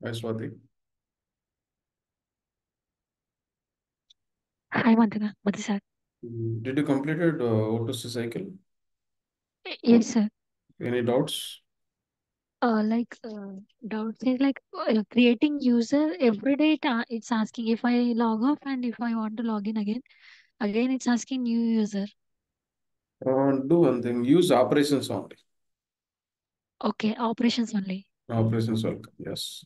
Hi, Swati. Hi, Madhana. Madhu sir. Did you completed O2C cycle? Yes, sir. Any doubts? Doubts is creating user every day. It's asking if I log off and if I want to log in again. Again, it's asking new user. Do one thing. Use operations only. Okay, operations only. Operations welcome. Yes.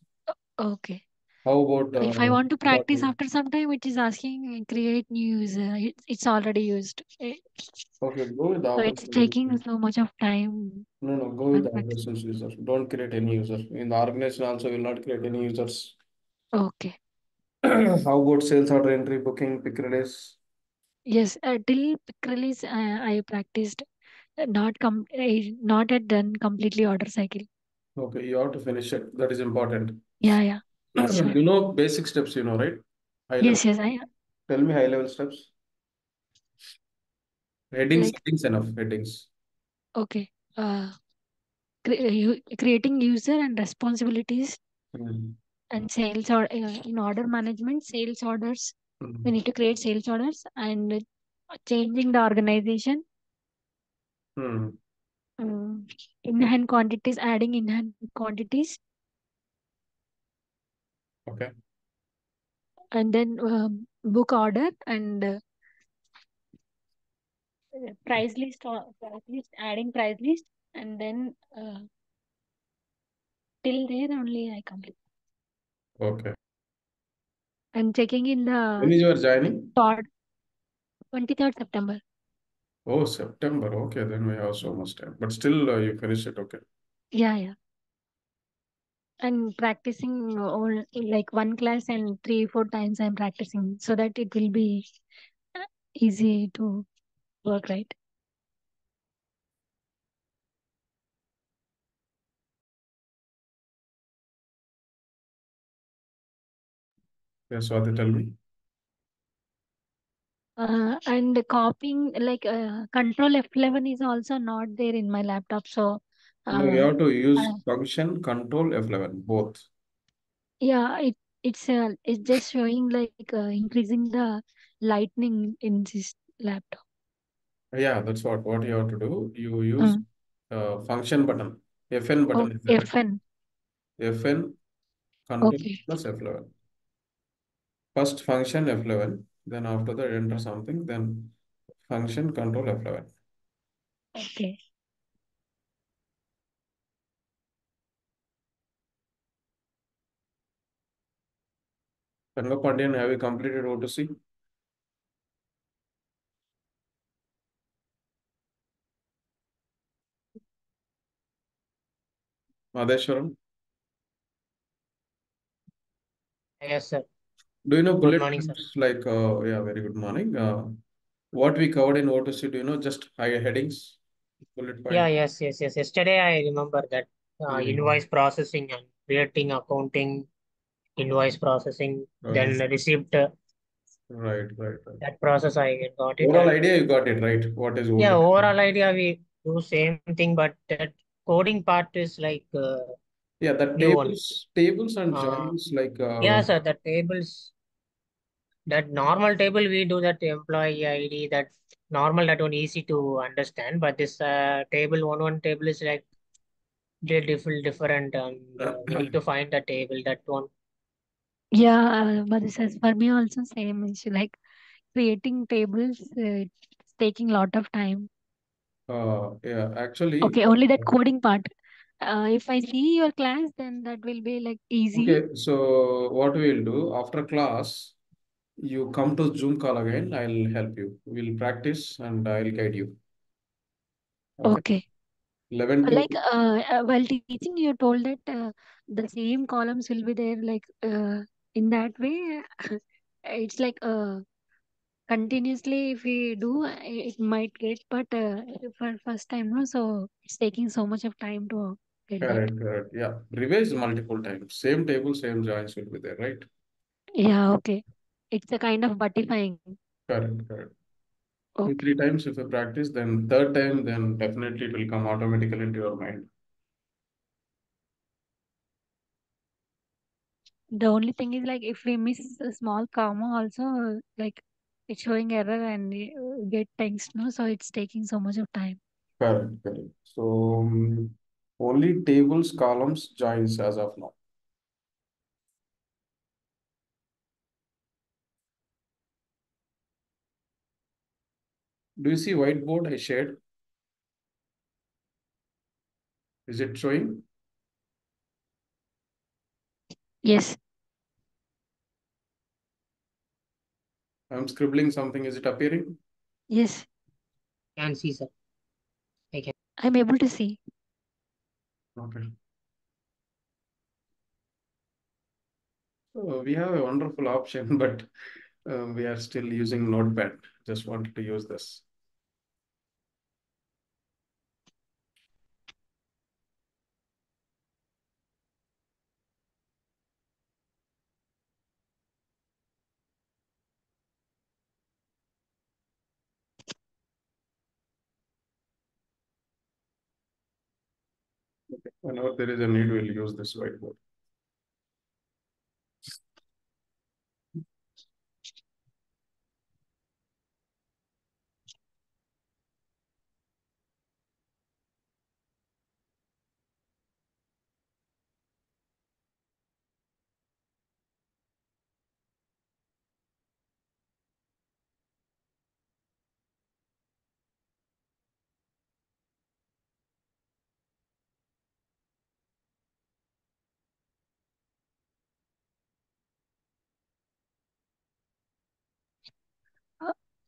Okay. How about If I want to practice login? after some time, it is asking create new user. It's already used. Okay, go with the So it's operations taking user. so much of time No, go with when the practice. operations user. Don't create any user. In the organization also will not create any users. Okay. How about sales order entry, booking, pick release? Yes, till pick release, I practiced. Not yet done completely order cycle. Okay, you have to finish it. That is important. Yeah, yeah, sure. You know basic steps, right? High level. Yes, yes, I Tell me high level steps. Headings, like headings enough. Headings. okay. Uh, Creating user and responsibilities Hmm. and sales or in order management, sales orders. We Hmm. need to create sales orders and changing the organization. Hmm. In hand quantities, adding in hand quantities, Okay. and then book order and price list, adding price list, and then till there only I complete. Okay. And checking in When the is your joining? thought 23rd September. Oh, September. Okay, then we have so much time. But still, you finish it. Okay. Yeah, yeah. And practicing all like one class and 3, 4 times I'm practicing so that it will be uh, easy to work, right? Yes, Swati, tell me. And copying control F11 is also not there in my laptop. So No, you uh, have to use uh, function control F11, both. yeah, it's just showing increasing the lightning in this laptop. Yeah, that's what you have to do. You use Mm. function button. FN Oh, button is there. FN. FN control Okay. plus F11. First function F11, then after that enter something, then function control F11. Okay. Pandian, have you completed O2C? Madheshwaram? Yes, sir. Do you know Good bullet morning, sir. points like, yeah, very good morning. What we covered in O2C, do you know just high headings, bullet Yeah, point? yes. Yesterday, I remember that Mm. invoice processing and creating accounting, invoice processing, Uh, then receipt, right. that process I got it. Overall And idea, you got it, right? What is yeah, O2C? overall idea, we do same thing, but that coding part is like Yeah, the new one. tables and Uh, joins like, yeah, sir, the tables, that normal table, we do that employee ID, that normal, that one easy to understand, but this table, one table is like different, and we need to find the table, that one. Yeah, but this is for me also same issue. Like creating tables, it's taking lot of time. yeah, actually, Okay, only that coding part. If I see your class, then that will be like easy. okay, so what we'll do after class, you come to Zoom call again, I'll help you. We'll practice and I'll guide you. Okay, Okay. 11 to, While teaching, you told that the same columns will be there. In that way, it's continuously. If we do, it might get. But for first time, no, so it's taking so much of time to get that. correct. Yeah, revise multiple times. Same table, same joins will be there, right? Yeah. Okay. It's a kind of butifying. Correct. Two, Okay. three times if you practice, then third time, then definitely it will come automatically into your mind. The only thing is like if we miss a small comma also, like it's showing error and get text, no? So it's taking so much of time. Correct, correct. So only tables, columns, joins as of now. Do you see whiteboard I shared? Is it showing? Yes, I'm scribbling something. Is it appearing? yes, Can see, sir. I can. I'm able to see. Okay. So we have a wonderful option, but we are still using Notepad. Just wanted to use this. Whenever there is a need, we'll use this whiteboard.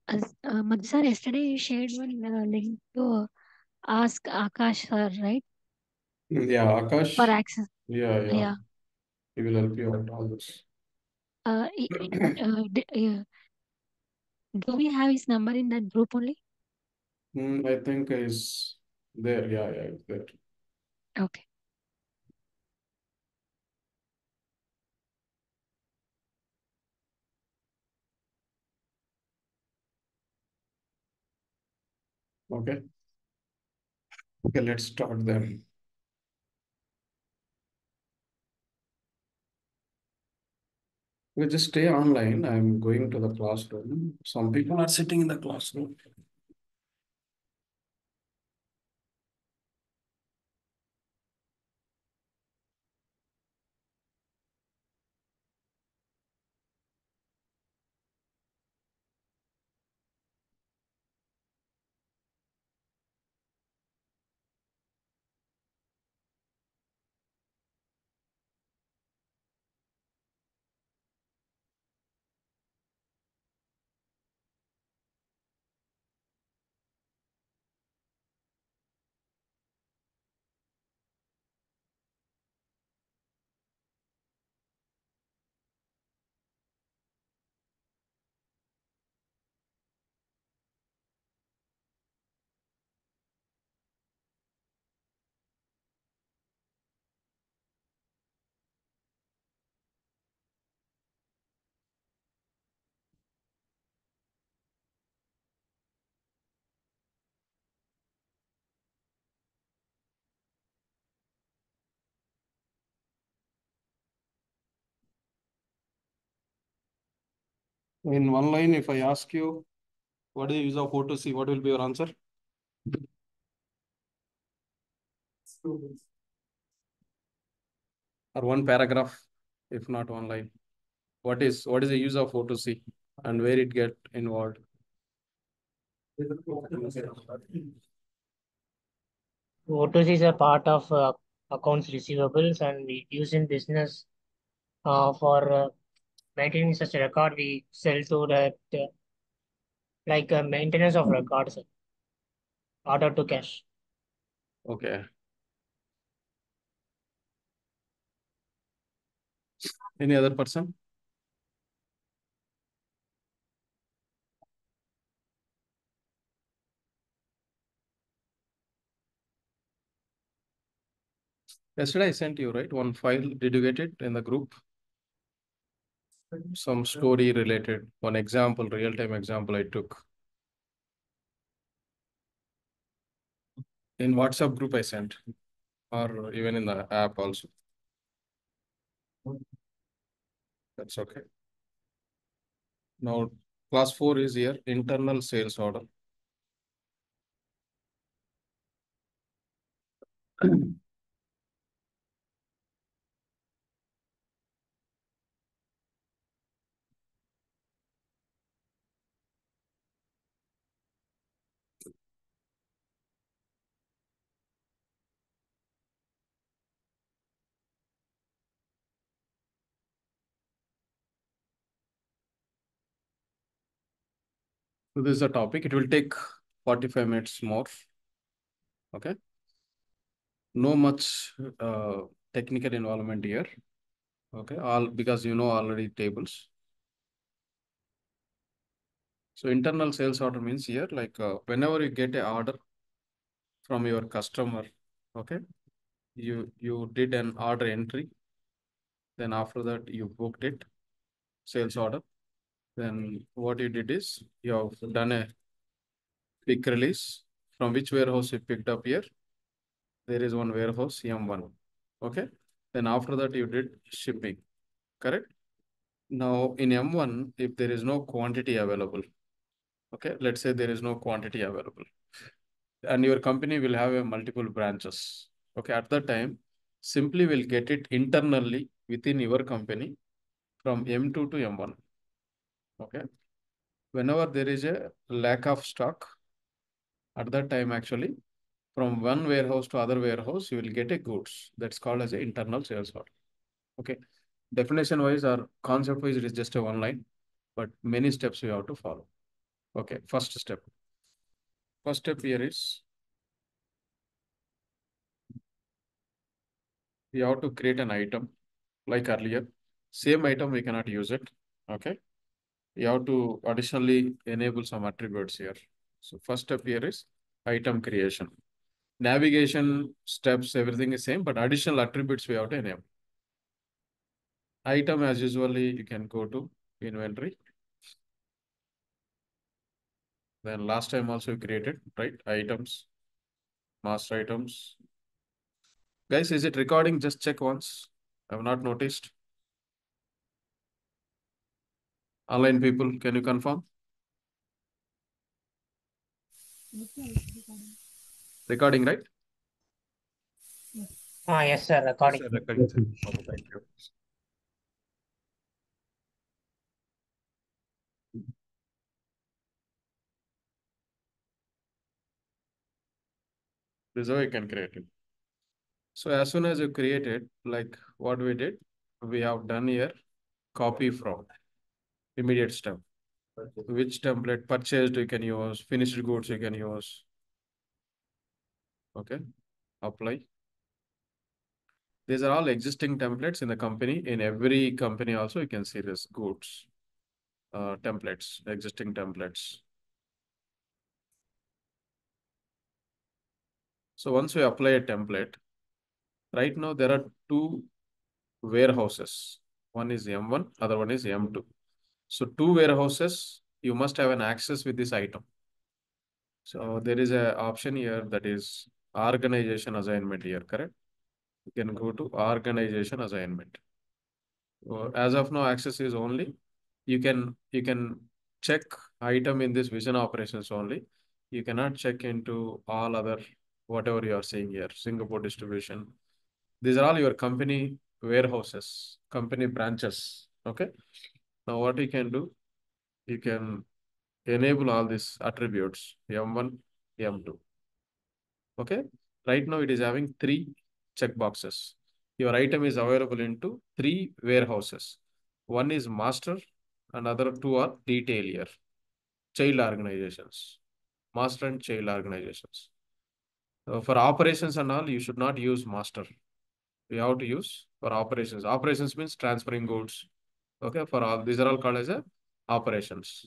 Uh, Madhu sir, yesterday you shared one link to ask Akash sir, right? Yeah, For Akash. access. Yeah, yeah. Yeah. He will help you out all this. I- do we have his number in that group only? I think is there. Yeah, yeah, it's there. Okay. Okay. Okay, let's start then. We just stay online. I'm going to the classroom. Some people are sitting in the classroom. In one line, if I ask you, what is the use of O2C, what will be your answer? Or one paragraph, if not one line. What is the use of O2C and where it get involved? O2C is a part of accounts receivables, and we use in business for maintaining such a record. We sell to that like maintenance of records, order to cash. Okay. Any other person? Yesterday I sent you, right? One file. Did you get it in the group? Some story related, one example, real-time example I took. In WhatsApp group I sent, or even in the app also. That's okay. Now, class 4 is here, internal sales order. So this is the topic. It will take 45 minutes more. Okay. No much technical involvement here. Okay. All because you know already tables. So internal sales order means here like whenever you get a order from your customer, okay, you did an order entry. Then after that you booked it, sales order. Then what you did is you have done a quick release from which warehouse you picked up here. There is one warehouse M1. Okay. Then after that you did shipping. Correct. Now in M1, if there is no quantity available, okay, let's say there is no quantity available, and your company will have a multiple branches. Okay, at that time, simply will get it internally within your company from M2 to M1. Okay. Whenever there is a lack of stock, at that time actually from one warehouse to other warehouse, you will get a goods. That's called as a internal sales order. Okay. Definition wise or concept wise, it is just a one line, but many steps you have to follow. Okay. First step. First step here is you have to create an item like earlier. Same item, we cannot use it. Okay. You have to additionally enable some attributes here. So first step here is item creation. Navigation steps, everything is same, but additional attributes we have to enable. Item as usually you can go to inventory. Then last time also you created, right? Items, master items. Guys, is it recording? Just check once. I have not noticed. Online people, can you confirm? Recording, right? Yes, sir. Yes, Recording. sir, recording, sir. Okay, thank you. This is how you can create it. So as soon as you create it, like what we did, we have done here, copy from immediate step. Which template purchased you can use, finished goods you can use. Okay, apply. These are all existing templates in the company. In every company also, you can see this goods templates, existing templates. So once we apply a template, right now there are two warehouses. One is M1, other one is M2. So two warehouses, you must have an access with this item. So there is a option here that is organization assignment here, correct? You can go to organization assignment. As of now, access is only you can check item in this vision operations only. You cannot check into all other whatever you are seeing here. Singapore distribution. These are all your company warehouses, company branches. Okay. Now what you can do, you can enable all these attributes M1, M2. Okay. Right now it is having three checkboxes. Your item is available into three warehouses. One is master, and other two are detailer, child organizations, master and child organizations. For operations and all, you should not use master. You have to use for operations. Operations means transferring goods. Okay, for all these are all called as a operations.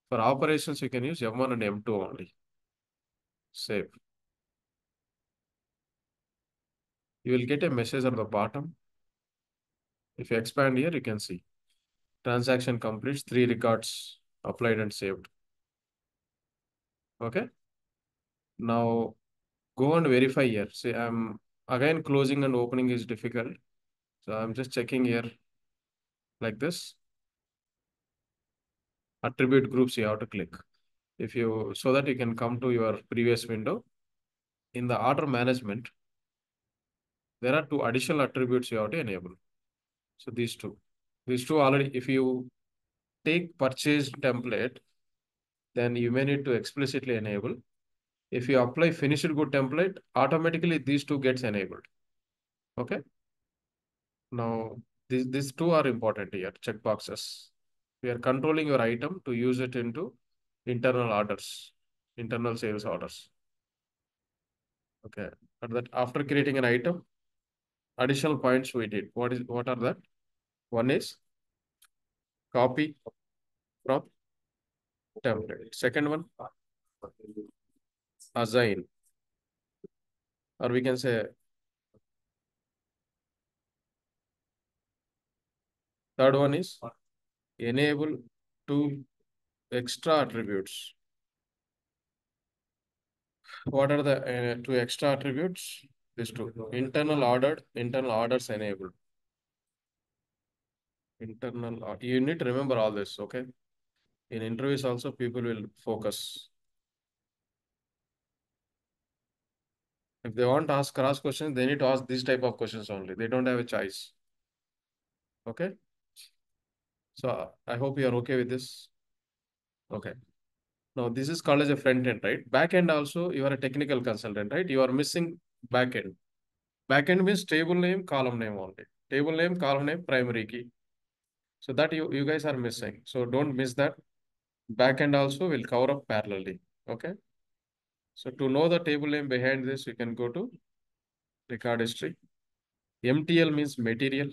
For operations, you can use M1 and M2 only. Save. You will get a message at the bottom. If you expand here, you can see transaction completes, 3 records applied and saved. Okay. Now go and verify here. See, I'm again closing and opening is difficult. So I'm just checking here like this. Attribute groups you have to click. So that you can come to your previous window. In the order management, there are two additional attributes you have to enable. So these two already, if you take purchase template, then you may need to explicitly enable. If you apply finished good template, automatically these two gets enabled. Okay. Now, these two are important here, checkboxes. We are controlling your item to use it into internal orders, internal sales orders. Okay. And that after creating an item, additional points we did. What are that? One is copy from template. Second one, assign. Or we can say third one is enable two extra attributes. What are the two extra attributes? These two. Internal orders enabled. You need to remember all this, okay? In interviews also, people will focus. If they want to ask cross questions, they need to ask this type of questions only. They don't have a choice. Okay? So I hope you are okay with this. Okay. Now this is called as a front end, right? Back end also, you are a technical consultant, right? You are missing back end. Back end means table name, column name only. Table name, column name, primary key. So that you guys are missing. So don't miss that. Back end also will cover up parallelly. Okay. So to know the table name behind this, you can go to record history. MTL means material.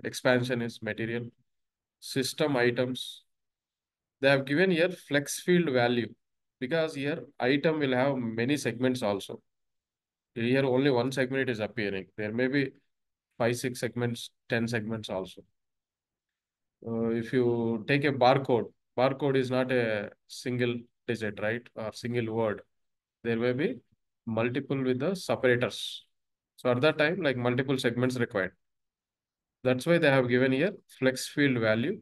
Expansion is material. System items. They have given here flex field value because here item will have many segments also. Here only one segment is appearing. There may be 5, 6 segments, 10 segments also. If you take a barcode is not a single digit, right? Or single word. There may be multiple with the separators. So at that time, like multiple segments required. That's why they have given here flex field value.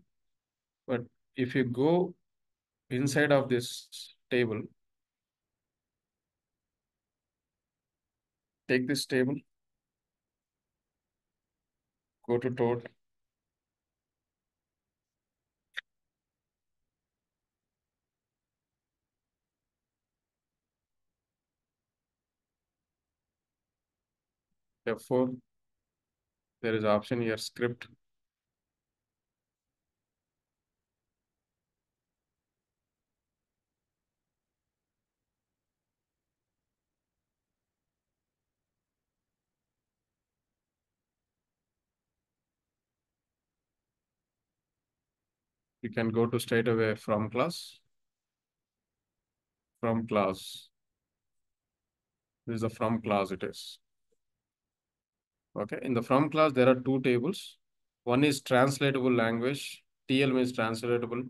But if you go inside of this table, take this table, go to total. F4, there is option here, script. You can go to straight away from class. From class. This is the from class it is. Okay. In the from class, there are two tables. One is translatable language. TL means translatable.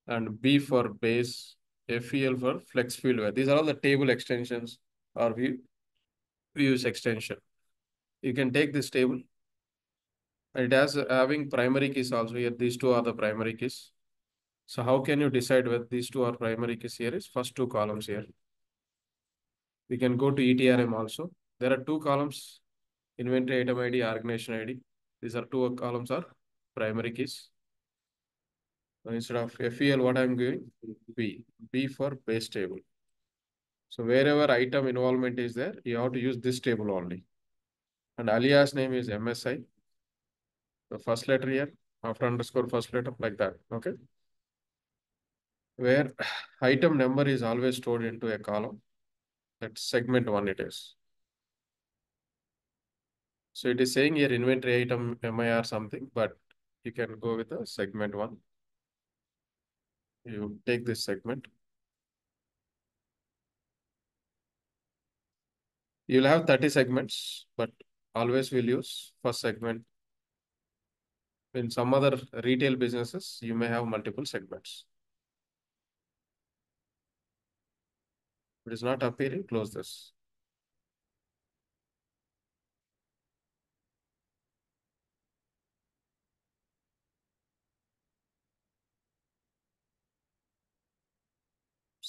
And B for base. FEL for flex field. These are all the table extensions or views extension. You can take this table. It has having primary keys also here. These two are the primary keys. So how can you decide whether these two are primary keys here is first two columns here. We can go to ETRM also. There are two columns, inventory item ID, organization ID. These are two columns are primary keys. So instead of FEL, what I'm giving? B for base table. So wherever item involvement is there, you have to use this table only. And alias name is MSI. The first letter here, after underscore first letter, like that. Okay. Where item number is always stored into a column. That's segment 1 it is. So it is saying here inventory item MIR something, but you can go with the segment 1. You take this segment. You'll have 30 segments, but always will use first segment. In some other retail businesses, you may have multiple segments. If it is not appearing, close this.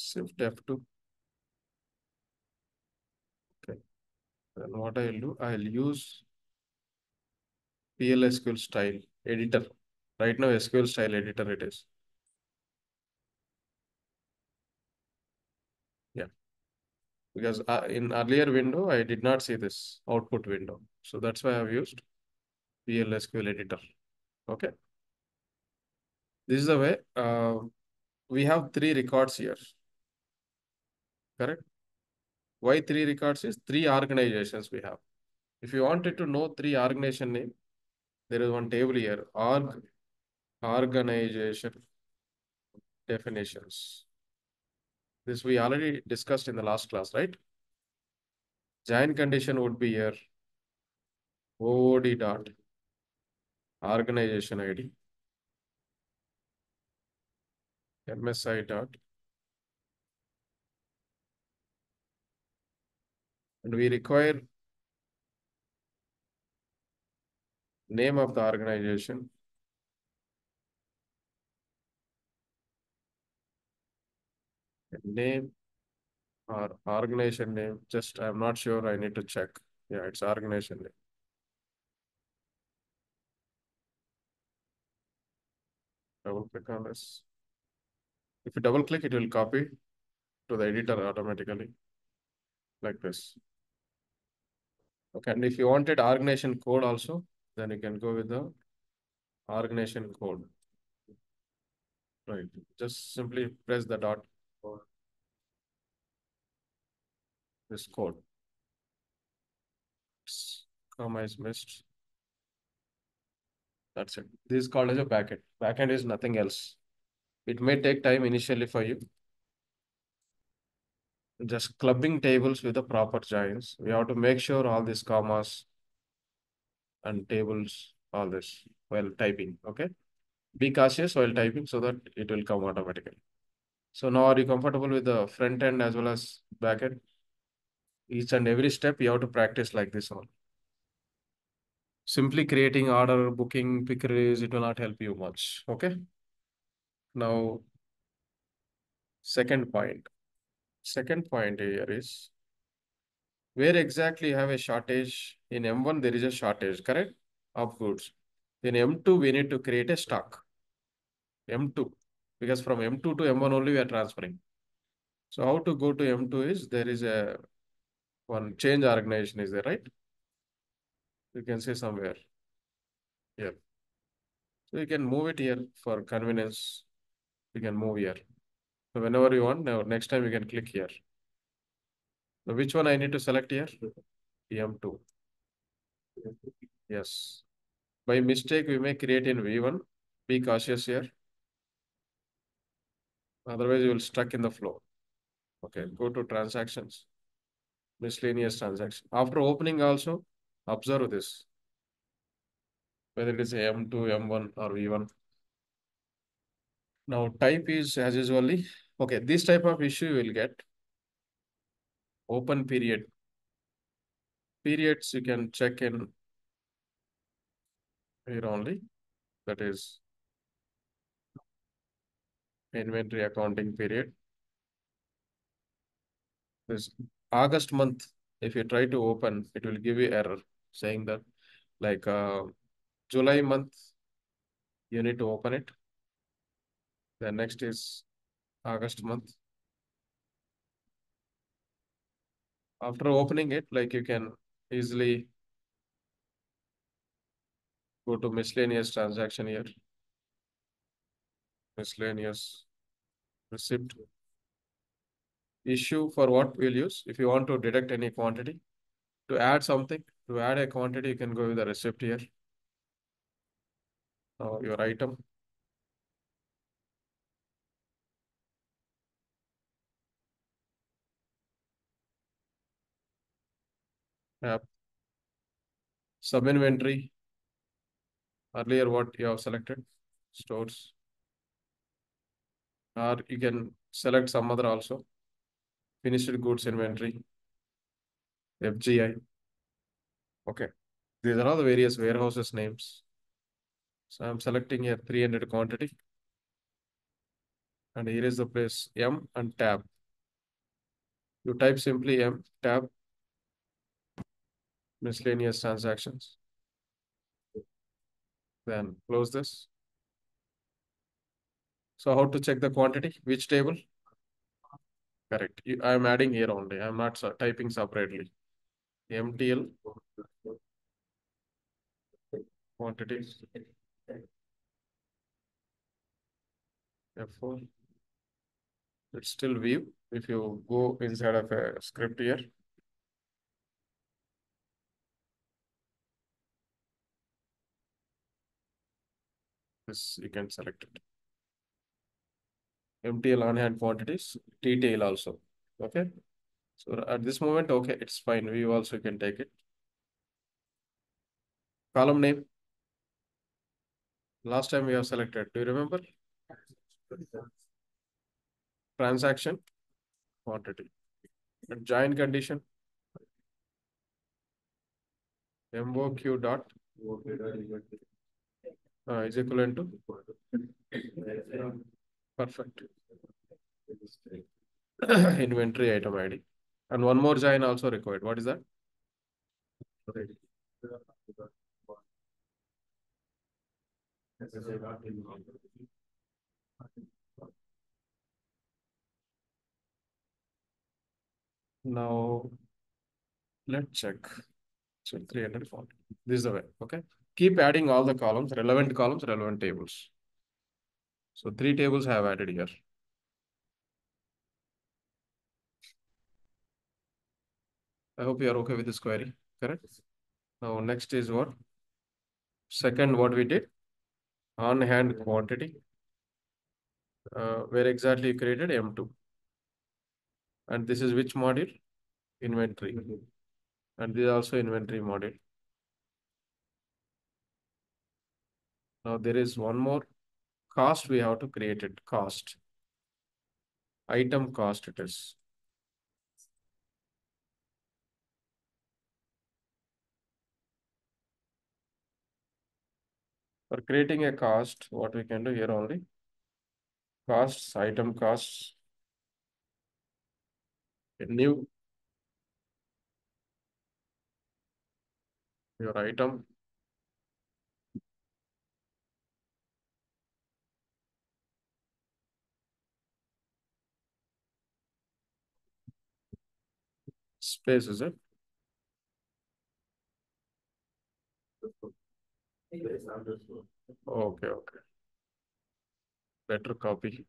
Shift F2. Okay. Then what I'll do, I'll use PLSQL style editor. Right now, SQL style editor it is. Yeah. Because in earlier window, I did not see this output window. So that's why I've used PLSQL editor. Okay. This is the way we have 3 records here. Correct? Why 3 records is 3 organizations we have. If you wanted to know 3 organization name, there is one table here, organization definitions. This we already discussed in the last class, right? Join condition would be here, OOD dot organization ID, MSI dot, and we require name of the organization, name or organization name. Just I'm not sure. I need to check. Yeah, it's organization name. Double click on this. If you double click, it will copy to the editor automatically, like this. Okay, and if you wanted organization code also, then you can go with the organization code. Right. Just simply press the dot for this code. Comma is missed. That's it. This is called as a backend. Backend is nothing else. It may take time initially for you. Just clubbing tables with the proper joins. We have to make sure all these commas and tables, all this while typing. Okay. Be cautious while typing so that it will come automatically. So now are you comfortable with the front end as well as back end? Each and every step you have to practice like this one. Simply creating order, booking, pick release, it will not help you much. Okay. Now, second point. Second point here is where exactly you have a shortage. In M1, there is a shortage, correct? Of goods. In M2, we need to create a stock. M2, because from M2 to M1 only we are transferring. So how to go to M2 is there is a one change organization is there, right? You can see somewhere. Yeah. So you can move it here for convenience. You can move here. So whenever you want, now next time you can click here. So which one I need to select here? M2. Yes. By mistake, we may create in V1. Be cautious here. Otherwise, you will stuck in the flow. Okay, go to transactions, miscellaneous transaction. After opening also, observe this, whether it is M2, M1 or V1. Now type is as usually, okay, this type of issue you will get. Open period. Periods you can check in here only. That is inventory accounting period. This August month, if you try to open, it will give you error saying that like July month, you need to open it. Then next is August month. After opening it, like you can easily go to miscellaneous transaction here. Miscellaneous receipt. Issue for what we'll use. If you want to deduct any quantity, to add something, to add a quantity, you can go with the receipt here. Your item. Sub inventory. Earlier, what you have selected, stores. Or you can select some other also. Finished goods inventory, FGI. Okay. These are all the various warehouses names. So I'm selecting here 300 quantity. And here is the place M and tab. You type simply M tab miscellaneous transactions. Then close this. So how to check the quantity? Which table? Correct. I am adding here only. I am not typing separately. MTL quantities F4. It's still view. If you go inside of a script here, this you can select it. MTL on hand quantities, detail also. Okay. So at this moment, okay, it's fine. View also can take it. Column name. Last time we have selected. Do you remember? Transaction quantity. And join condition. MOQ dot is equivalent to perfect inventory item ID. And one more join also required. What is that? Now let's check. So 340. This is the way. Okay. Keep adding all the columns, relevant tables. So 3 tables I have added here. I hope you are okay with this query. Correct. Now next is what? Second, what we did on hand quantity. Where exactly you created M2. And this is which module? Inventory. And this is also inventory module. Now there is one more cost we have to create it. Cost. Item cost it is. For creating a cost, what we can do here only. Costs, item costs. A new your item. Space is it? Okay, okay. Better copy.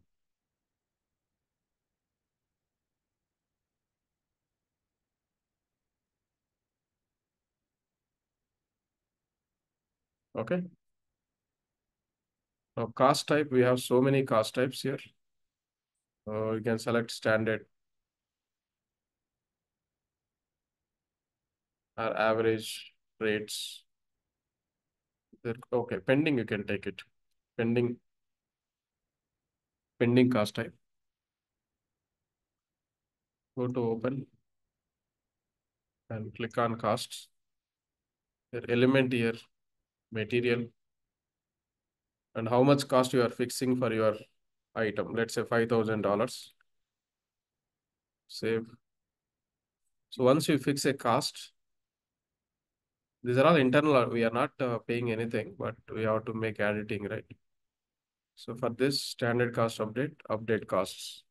Okay. Now cost type, we have so many cost types here. You can select standard or average rates. Okay, pending you can take it. Pending cost type. Go to open and click on costs. Your element here, material, and how much cost you are fixing for your item. Let's say $5,000. Save. So once you fix a cost, these are all internal. We are not paying anything, but we have to make editing, right? So for this standard cost update costs.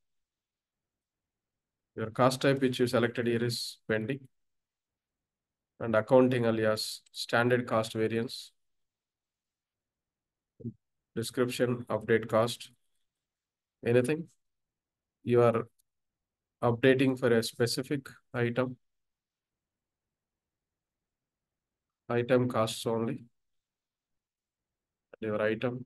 Your cost type which you selected here is pending. And accounting alias standard cost variance. Description update cost. Anything you are updating for a specific item. Item costs only. Your item.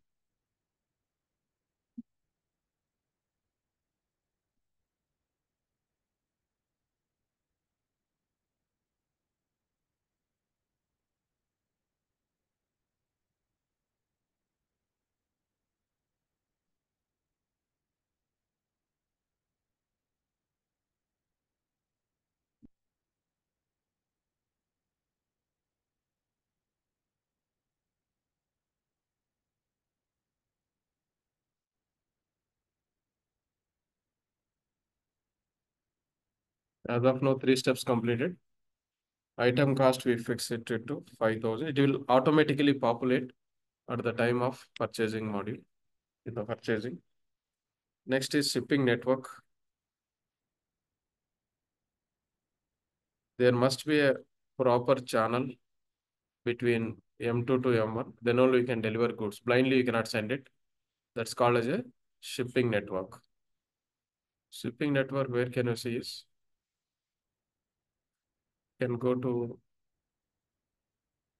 As of now, 3 steps completed. Item cost, we fix it to 5,000. It will automatically populate at the time of purchasing module in the purchasing. Next is shipping network. There must be a proper channel between M2 to M1. Then only you can deliver goods. Blindly, you cannot send it. That's called as a shipping network. Shipping network, where can you see is? Can go to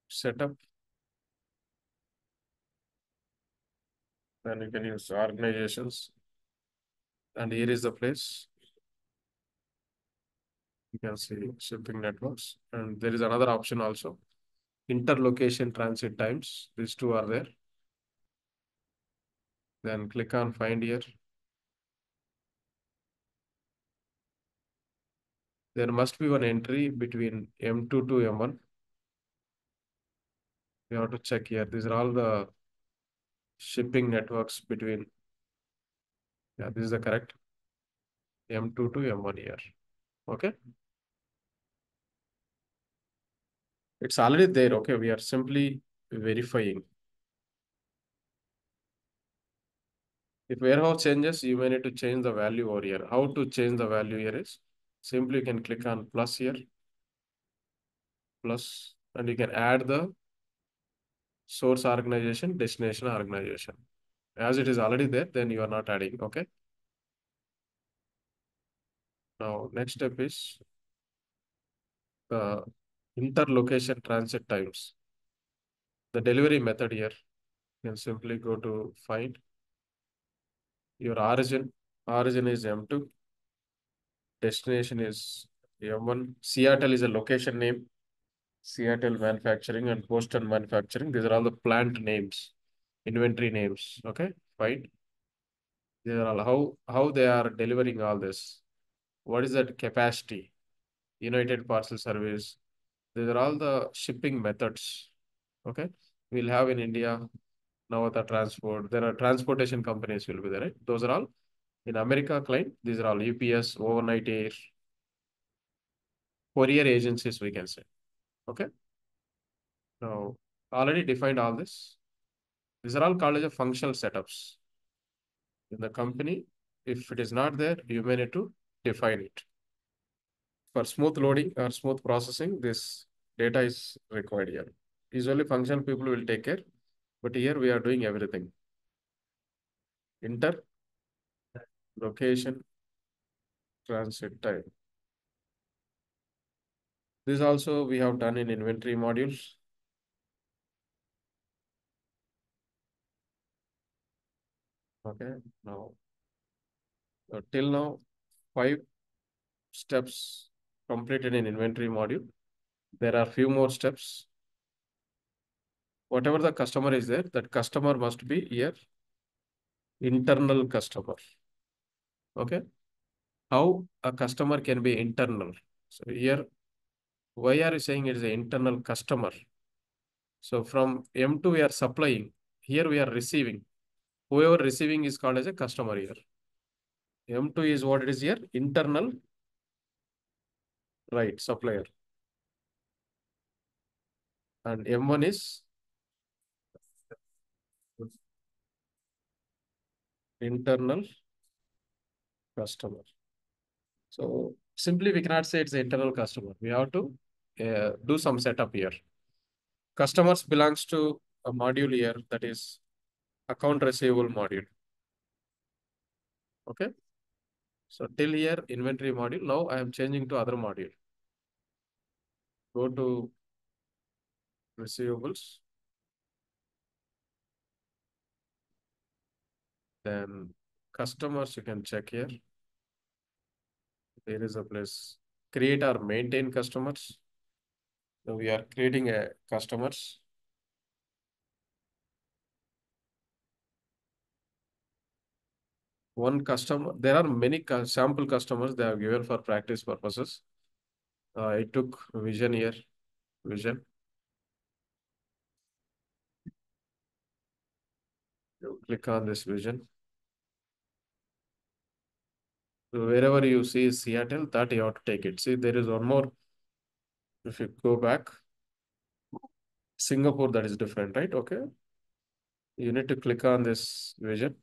setup. Then you can use organizations. And here is the place. You can see shipping networks. And there is another option also. Interlocation transit times. These two are there. Then click on find here. There must be one entry between M2 to M1. We have to check here. These are all the shipping networks between. Yeah, this is the correct M2 to M1 here. Okay. It's already there. Okay. We are simply verifying. If warehouse changes, you may need to change the value over here. How to change the value here is simply you can click on plus here, plus, and you can add the source organization, destination organization. As it is already there, then you are not adding. Okay. Now, next step is the interlocation transit times. The delivery method here, you can simply go to find your origin. Origin is M2. Destination is M1. Seattle is a location name. Seattle Manufacturing and Boston Manufacturing. These are all the plant names, inventory names. Okay, fine. These are all how they are delivering all this. What is that capacity? United Parcel Service. These are all the shipping methods. Okay, we'll have in India Navata Transport. There are transportation companies will be there. Right? Those are all in America client. These are all UPS, overnight air, courier agencies. We can say. Okay. Now already defined all this. These are all called as a functional setups in the company. If it is not there, you may need to define it. For smooth loading or smooth processing, this data is required here. Usually functional people will take care, but here we are doing everything. Inter, location, transit time. This also we have done in inventory modules. Okay, now till now, 5 steps completed in inventory module. There are few more steps. Whatever the customer is there, that customer must be here internal customer. Okay. How a customer can be internal. So here, why are you saying it is an internal customer? So from M2 we are supplying. Here we are receiving. Whoever receiving is called as a customer here. M2 is what it is here? Internal, right, supplier. And M1 is internal customer. So simply we cannot say it's an internal customer. We have to do some setup here. Customers belongs to a module here that is account receivable module. Okay. So till here inventory module. Now I am changing to other module. Go to receivables. Then customers you can check here. There is a place create or maintain customers. So we are creating a customers. One customer, there are many sample customers they have given for practice purposes. I took vision here, vision. You click on this vision. Wherever you see Seattle, that you have to take it. See, there is one more. If you go back, Singapore, that is different, right? Okay. You need to click on this vision.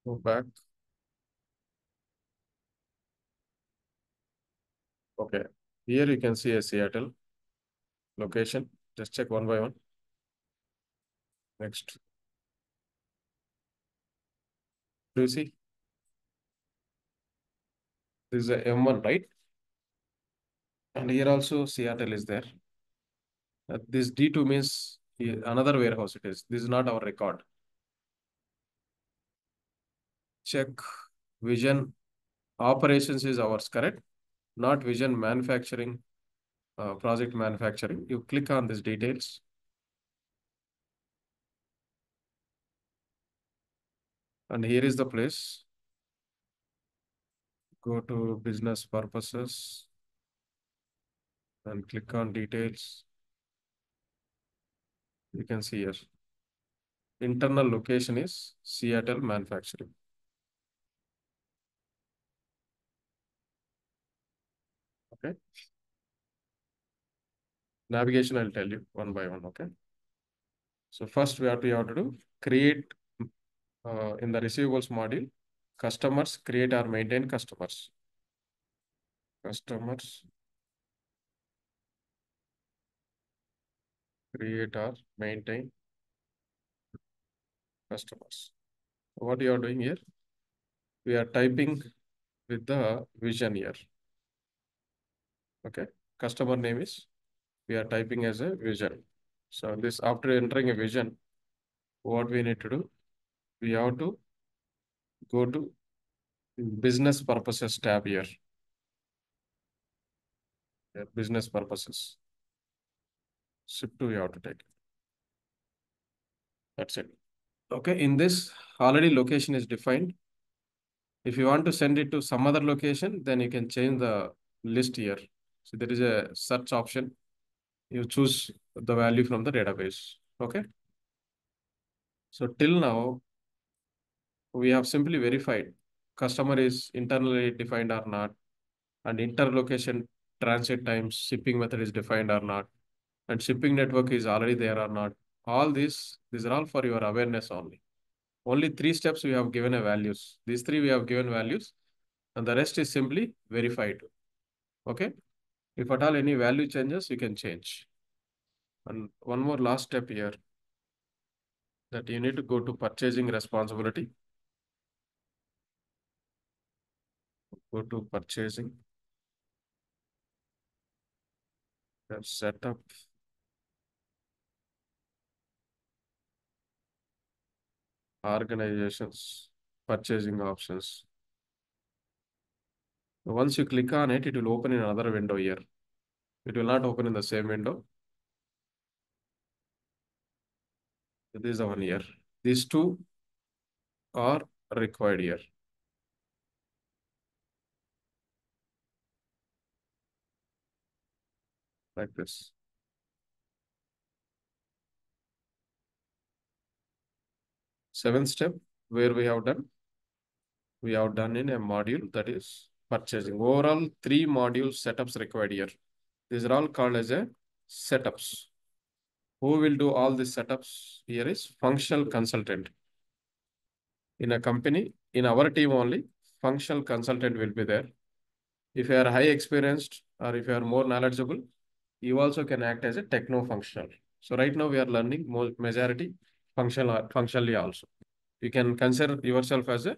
Go back. Okay. Here you can see a Seattle location. Just check one by one. Next. Do you see? This is a M1, right? And here also Seattle is there. This D2 means another warehouse it is. This is not our record. Check vision operations is ours, correct? Not vision manufacturing, project manufacturing. You click on these details. And here is the place. Go to business purposes and click on details. You can see here. Internal location is Seattle manufacturing. Okay. Navigation, I'll tell you one by one. Okay. So first we have to do create in the receivables module, customers, create or maintain customers. Customers, create or maintain customers. What you are doing here? We are typing with the vision here. Okay. Customer name is, we are typing as a vision. So this, after entering a vision, what we need to do? We have to go to business purposes tab here. Business purposes. Shift to you have to take. That's it. Okay. In this, already location is defined. If you want to send it to some other location, then you can change the list here. So there is a search option. You choose the value from the database. Okay. So till now, we have simply verified customer is internally defined or not, and interlocation transit times, shipping method is defined or not, and shipping network is already there or not. All these are all for your awareness only. Only 3 steps we have given a values. These 3 we have given values, and the rest is simply verified. Okay. If at all any value changes, you can change. And one more last step here, that you need to go to purchasing responsibility. Go to purchasing. Setup. Organizations. Purchasing options. Once you click on it, it will open in another window here. It will not open in the same window. This is the one here. These 2 are required here. Like this. 7th step, where we have done in a module, that is purchasing. Overall 3 module setups required here. These are all called as a setups. Who will do all these setups here is functional consultant. In a company, in our team only, functional consultant will be there. If you are high experienced or if you are more knowledgeable, you also can act as a techno-functional. So right now we are learning more majority functionally also. You can consider yourself as a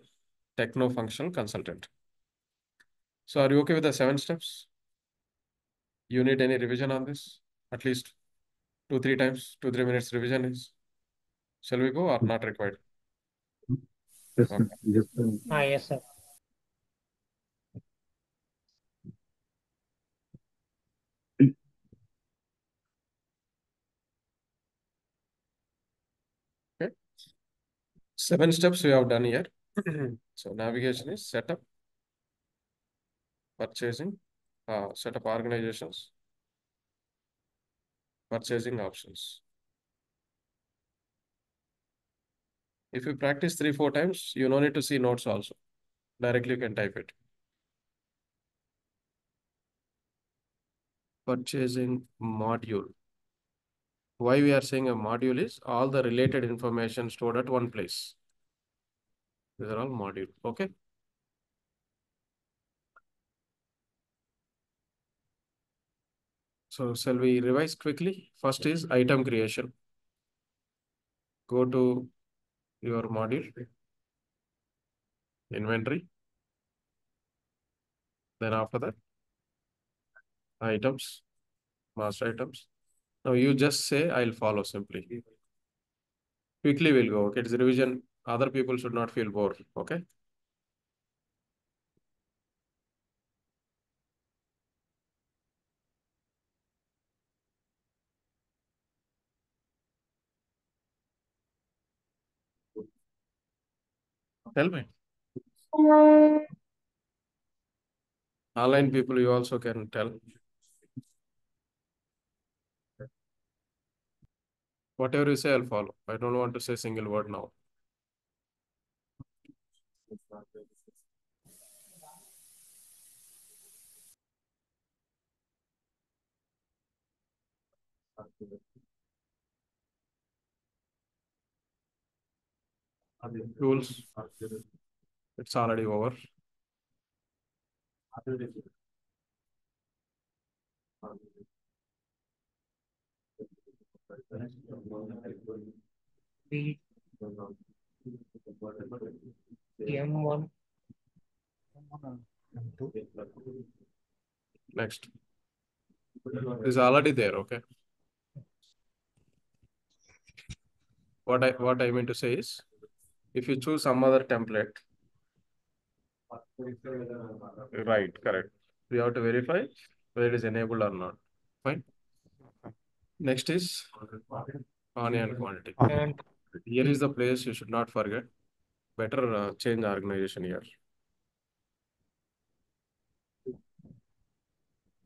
techno-functional consultant. So are you okay with the 7 steps? You need any revision on this? At least 2-3 times, 2-3 minutes revision is. Shall we go or not required? Yes, sir. Okay. Yes, sir. Yes, sir. Okay. 7 steps we have done here. So navigation is setup, purchasing, setup organizations, purchasing options. If you practice 3-4 times, you no need to see notes also. Directly you can type it. Purchasing module. Why we are saying a module is all the related information stored at one place. These are all module. Okay. So shall we revise quickly? First is item creation. Go to your module, inventory. Then after that, items, master items. Now you just say, I'll follow simply. Quickly we'll go. Okay, it's revision. Other people should not feel bored. Okay. Tell me. Online people, you also can tell. Whatever you say, I'll follow. I don't want to say single word now. Tools. It's already over. B M1 Next. It's already there. Okay. What I mean to say is, if you choose some other template, right, correct. We have to verify whether it is enabled or not. Fine. Next is quantity and quantity. and Here is the place you should not forget. Better change organization here.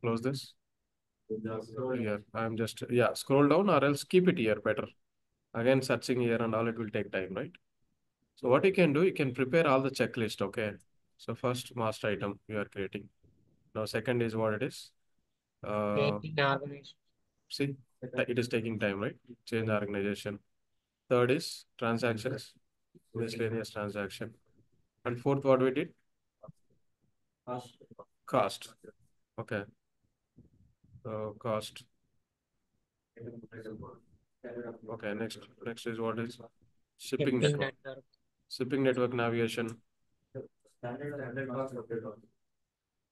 Close this. Here, I'm just, yeah, scroll down or else keep it here better. Again, searching here and all, it will take time, right? So what you can do, you can prepare all the checklist, okay? So first master item you are creating. Now second is what it is. changing organization. See, it is taking time, right? Change organization. Third is transactions, miscellaneous transaction. And fourth, what we did? Cost. Okay. So cost. Okay, next is what is shipping Shipping network. network. Shipping network navigation.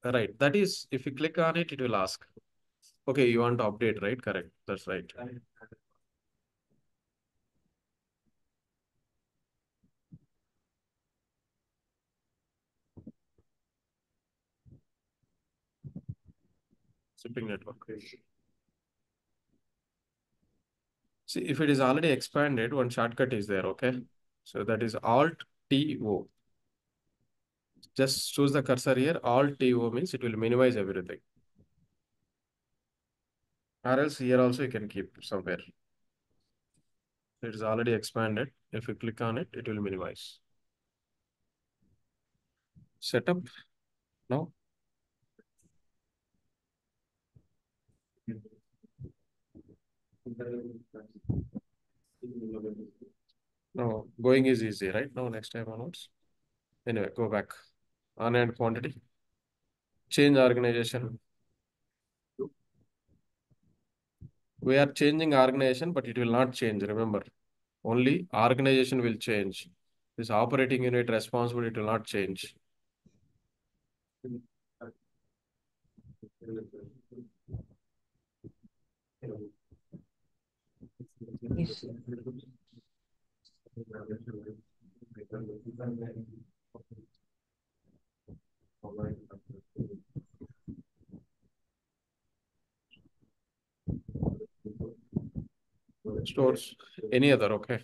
Right. That is, if you click on it, it will ask. Okay, you want to update, right? Correct. That's right. Shipping network. See, if it is already expanded, one shortcut is there, okay? So that is Alt TO. Just choose the cursor here. Alt TO means it will minimize everything. Or else here also you can keep somewhere. It is already expanded. If you click on it, it will minimize. Setup now. No, going is easy, right? Now next time onwards. Anyway, go back. On and quantity. Change organization. We are changing organization, but it will not change. Remember, only organization will change. This operating unit responsibility will not change. Is Stores, any other, okay.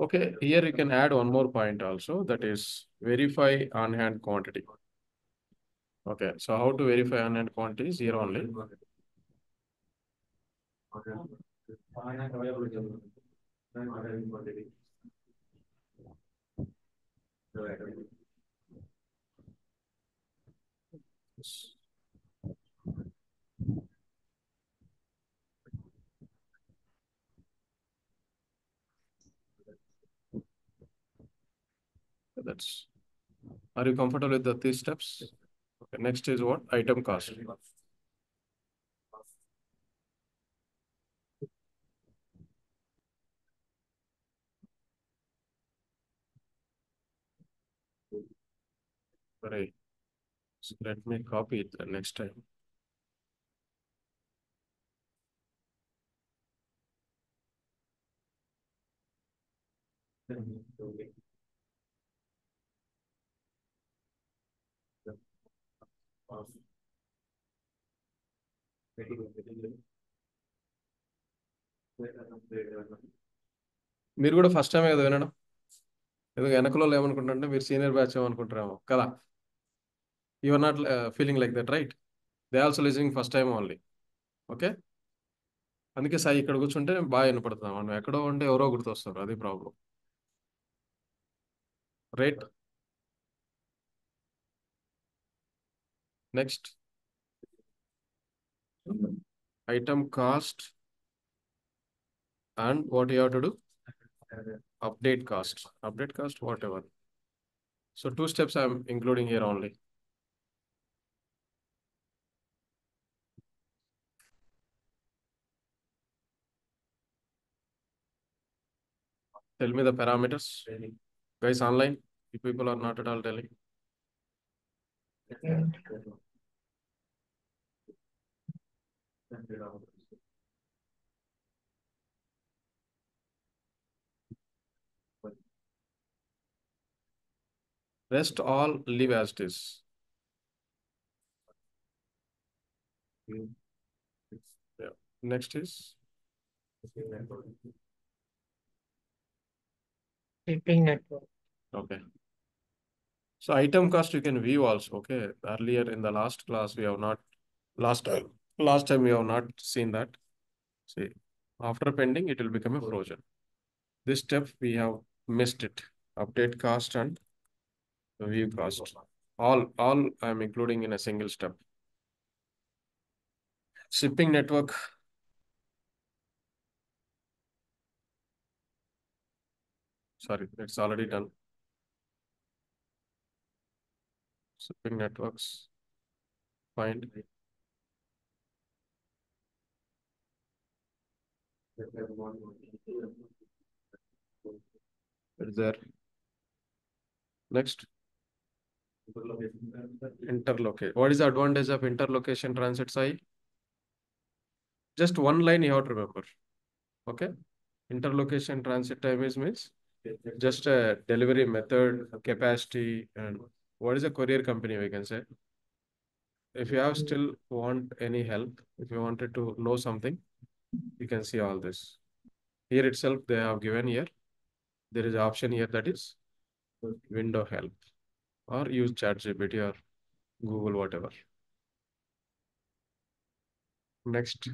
Okay, here you can add one more point also, that is verify on-hand quantity. Okay, so how to verify on-hand quantity is here only. That's. Are you comfortable with these steps? Okay, next is what? Item cost. Right. So let me copy it the next time. మీరు కూడా first టైమే కదా వినడం, ఏదో వెనకలో ఏమనుకుంటారంటే మీరు senior batch ఏమనుకుంటారేమో కదా. You are not feeling like that, right? They also listening first time only. Okay, అందుకే సాయి ఇక్కడ కూర్చుంటే బాగా వినపడుతున్నాం. మనం ఎక్కడో ఉంటే ఎవరో గుర్తొస్తారు, అది problem. Right, next item cost, and what you have to do? Update cost, whatever. So 2 steps I'm including here only. Tell me the parameters. Guys online, you people are not at all telling. Rest all leave as it is. Yeah. Next is Shipping network. okay. So item cost you can view also. Okay. Earlier in the last class we have not last time we have not seen that. See, after pending it will become a frozen. This step we have missed it. Update cost and view cost. All I'm including in a single step. Shipping network. Sorry, it's already done. Shipping networks. Find. It's there. Next. Interlocate. What is the advantage of interlocation transit side? Just one line you have to remember. Okay. Interlocation transit time is means just a delivery method, capacity, and what is a courier company we can say. If you have still want any help, if you wanted to know something, you can see all this. Here itself they have given here. There is an option here that is window help, or use ChatGPT or Google, whatever. Next.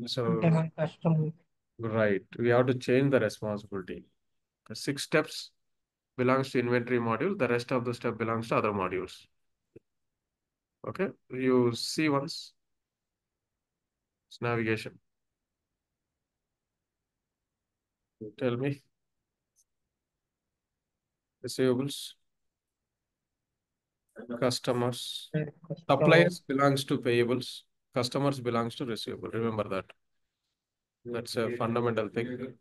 So Internal custom. right, we have to change the responsibility. The 6 steps belongs to inventory module. The rest of the step belongs to other modules. Okay, you see once. It's navigation. Tell me. Receivables. Customers. Suppliers belongs to payables. Customers belongs to receivable. Remember that. That's a fundamental thing.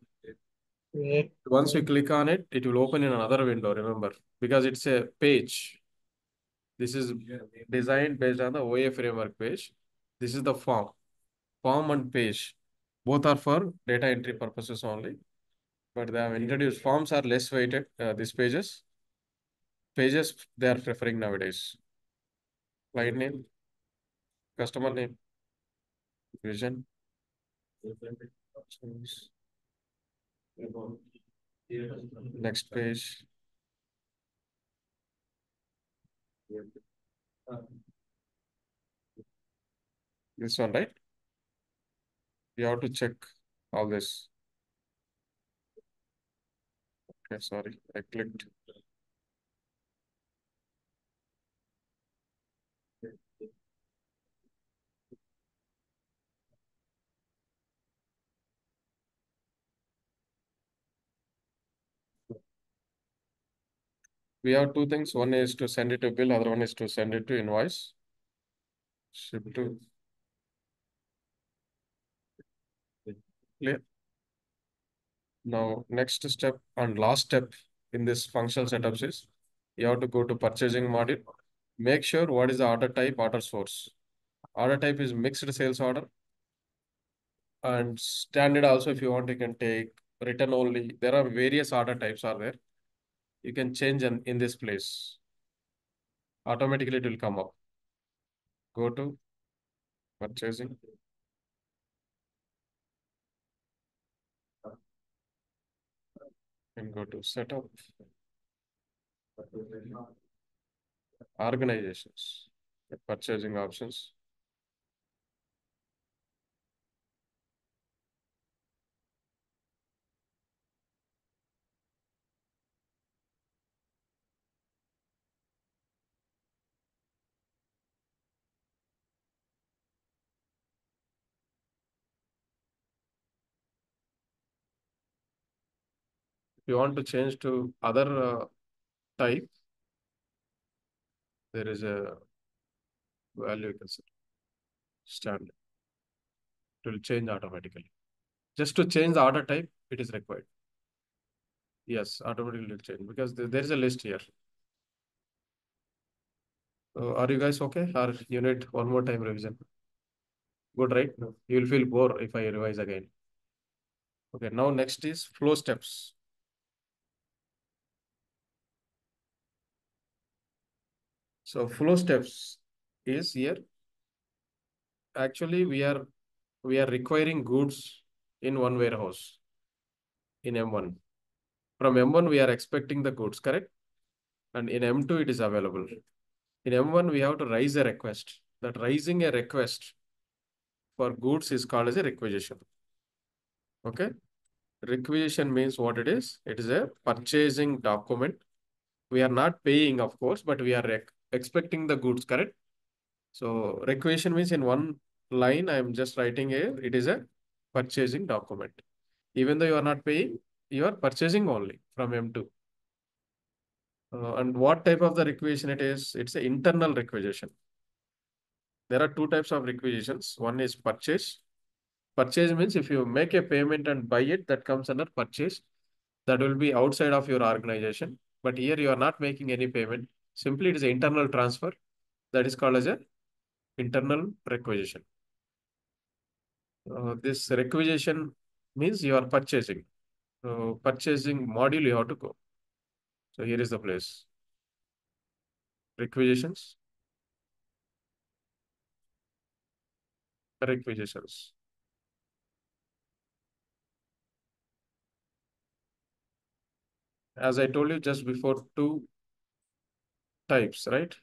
Create. Once we click on it, it will open in another window, remember, because it's a page. This is designed based on the OA framework page. This is the form. Form and page. Both are for data entry purposes only. But they have introduced forms are less weighted. These pages. Pages they are preferring nowadays. Client name, customer name, vision. Next page. This one, right? You have to check all this. Okay, sorry, I clicked. We have two things. One is to send it to bill, other one is to send it to invoice. Ship to. Clear. Now, next step and last step in this functional setups is you have to go to purchasing module. Make sure what is the order type, order source. Order type is mixed sales order. And standard also, if you want, you can take written only. There are various order types are there. You can change in this place. Automatically it will come up. Go to purchasing. And go to setup. Organizations. Purchasing options. If you want to change to other type, there is a value you can set. Standard. It will change automatically. Just to change the order type, it is required. Yes, automatically it will change because there is a list here. Are you guys okay? Or you need one more time revision? Good, right? You will feel bored if I revise again. Okay, now next is flow steps. So flow steps is here. Actually, we are requiring goods in one warehouse in M1. From M1, we are expecting the goods, correct? And in M2, it is available. In M1, we have to raise a request. That raising a request for goods is called as a requisition. Okay? Requisition means what it is? It is a purchasing document. We are not paying, of course, but we are expecting the goods, correct? So requisition means in one line, I'm just writing here, it is a purchasing document. Even though you are not paying, you are purchasing only from M2. And what type of the requisition it is? It's an internal requisition. There are two types of requisitions. One is purchase. Purchase means if you make a payment and buy it, that comes under purchase. That will be outside of your organization. But here you are not making any payment. Simply it is an internal transfer. That is called as a internal requisition. This requisition means you are purchasing. So purchasing module you have to go. So here is the place. Requisitions. Requisitions. As I told you just before, two types, right?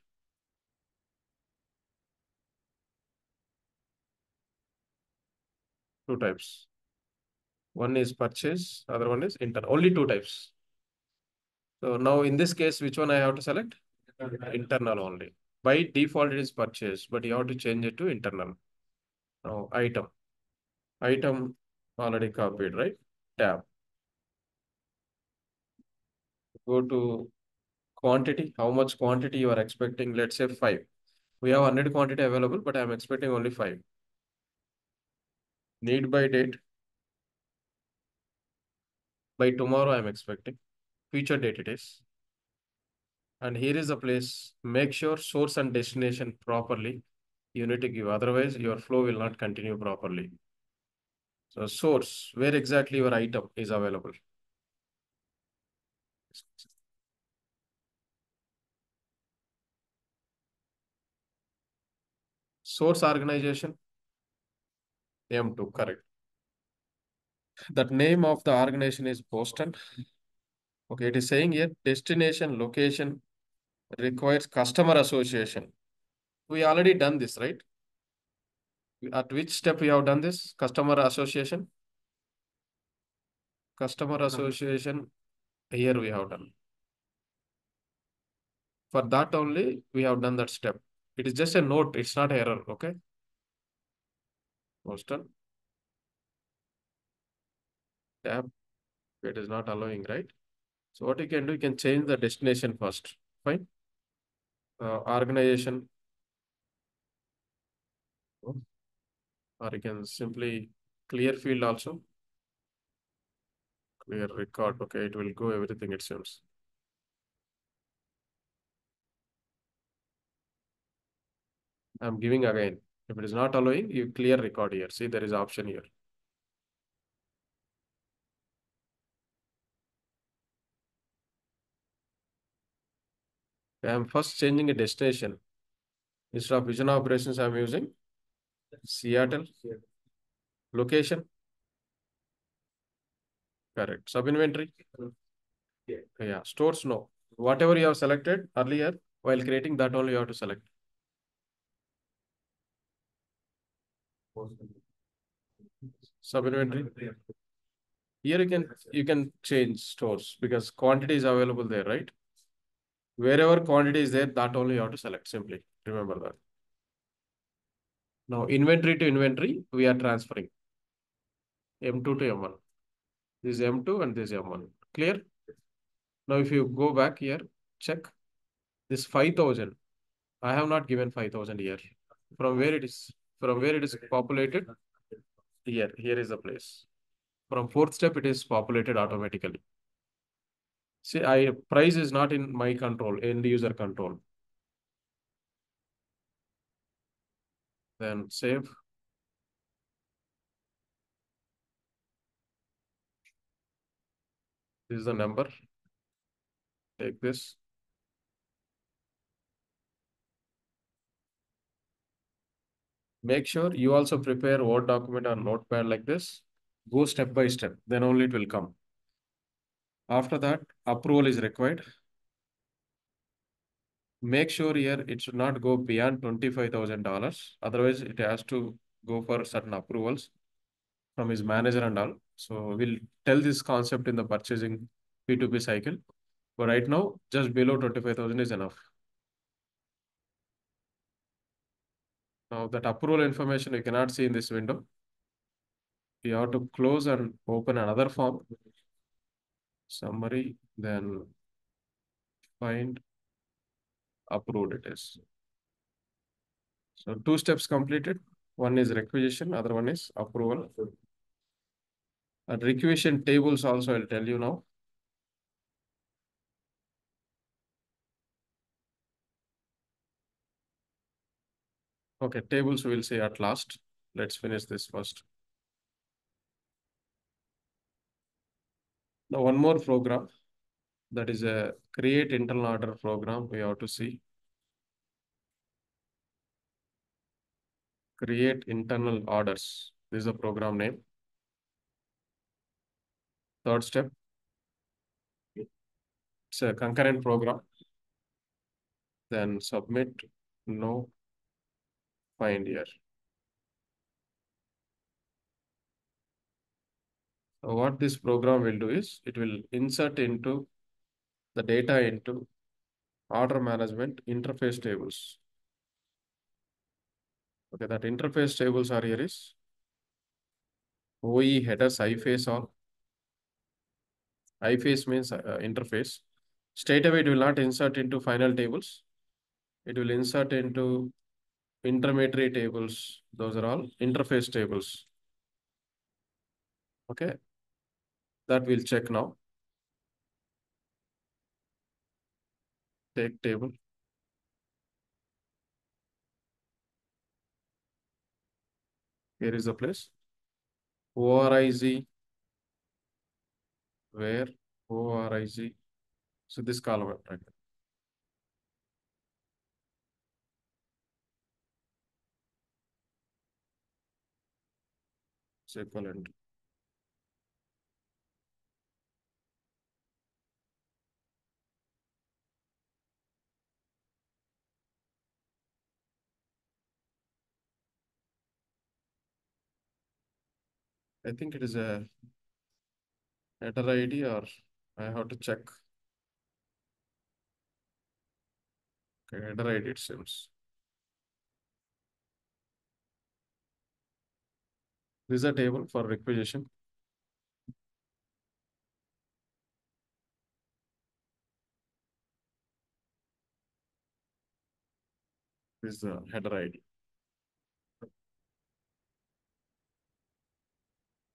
Two types. One is purchase, other one is internal. Only two types. So now in this case, which one I have to select? Internal only. By default, it is purchase, but you have to change it to internal. Now item. Item already copied, right? Tab. Go to quantity. How much quantity you are expecting? Let's say 5. We have 100 quantity available, but I'm expecting only 5. Need by date. By tomorrow, I'm expecting. Future date it is. And here is the place. Make sure source and destination properly. You need to give. Otherwise, your flow will not continue properly. So source, where exactly your item is available. Source organization, M2, correct. That name of the organization is Boston. Okay, it is saying here destination location requires customer association. We already done this, right? At which step we have done this? Customer association. Customer association here we have done. For that only we have done that step. It is just a note. It's not error. Okay. Boston tab. It is not allowing, right? So what you can do, you can change the destination first. Fine. Organization, or you can simply clear field also. Clear record. Okay, it will go everything, it seems. I'm giving again. If it is not allowing, you clear record here. See, there is option here. I'm first changing a destination. Instead of vision operations, I'm using Seattle. Location. Correct. Sub inventory. Yeah. Stores, no. Whatever you have selected earlier, while creating that only you have to select. Sub inventory. Here you can change stores because quantity is available there, right? Wherever quantity is there, that only you have to select. Simply remember that. Now inventory to inventory, we are transferring M2 to M1. This is M2 and this is M1. Clear? Now if you go back here, check this 5,000. I have not given 5,000 here. From where it is? From where it is populated? Here. Here is the place. From fourth step, it is populated automatically. See, price is not in my control, end user control. Then save. This is the number. Take this. Make sure you also prepare Word document or notepad like this. Go step by step, then only it will come. After that, approval is required. Make sure here it should not go beyond $25,000. Otherwise, it has to go for certain approvals from his manager and all. So we'll tell this concept in the purchasing P2P cycle. But right now, just below 25,000 is enough. Now that approval information you cannot see in this window. You have to close and open another form. Summary, then find approved it is. So two steps completed. One is requisition, other one is approval. And requisition tables also I'll tell you now. Okay, tables we'll see at last. Let's finish this first. Now one more program, that is a create internal order program we have to see. Create internal orders. This is a program name. Third step. It's a concurrent program. Then submit, no, find here. So what this program will do is it will insert into the data into order management interface tables. Okay, that interface tables are here is OE headers iFace all. iFace means interface. Straight away it will not insert into final tables. It will insert into intermediary tables. Those are all interface tables. Okay, that we'll check now. Take table. Here is the place. ORIZ, where ORIZ. So this column, right? It's equivalent. I think it is a header ID, or I have to check. Okay, header ID it seems. This is a table for requisition. This is the header ID.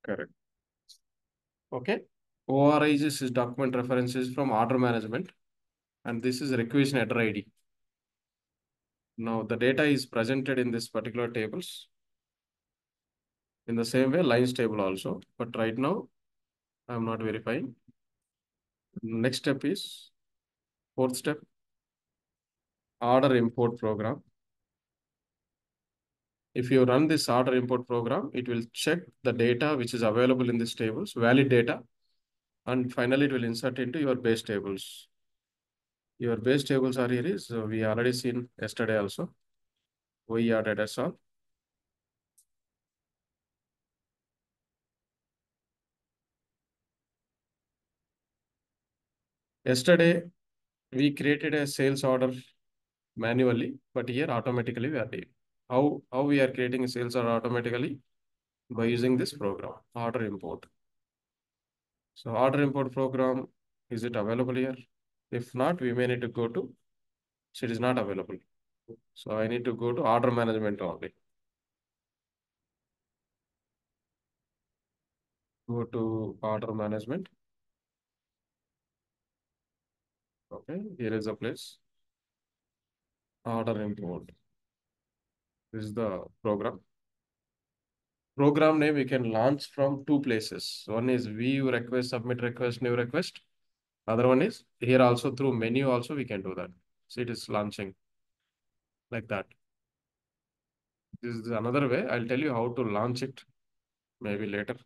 Correct. Okay. ORIs is document references from order management, and this is requisition header ID. Now the data is presented in this particular tables. In the same way, lines table also. But right now, I'm not verifying. Next step is fourth step, order import program. If you run this order import program, it will check the data which is available in these tables, valid data, and finally it will insert into your base tables. Your base tables are here is we already seen yesterday also. We are data all. Yesterday, we created a sales order manually, but here automatically we are doing. How we are creating a sales order automatically? By using this program, order import. So order import program, is it available here? If not, we may need to go to, so it is not available. So I need to go to order management only. Go to order management. Okay, here is the place. Order import. This is the program. Program name we can launch from two places. One is view request, submit request, new request. Other one is here also through menu also we can do that. So it is launching like that. This is another way. I'll tell you how to launch it maybe later.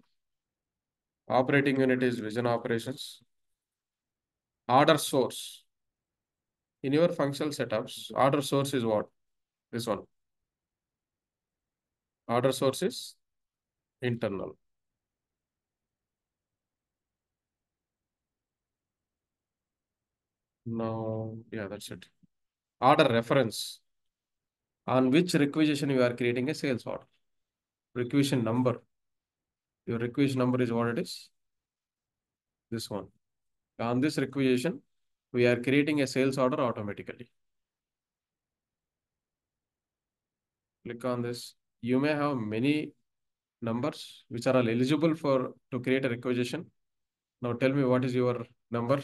Operating unit is vision operations. Order source. In your functional setups, order source is what? This one. Order source is internal. Now, yeah, that's it. Order reference. On which requisition you are creating a sales order. Requisition number. Your requisition number is what it is? This one. On this requisition, we are creating a sales order automatically. Click on this. You may have many numbers which are all eligible for to create a requisition. Now tell me what is your number?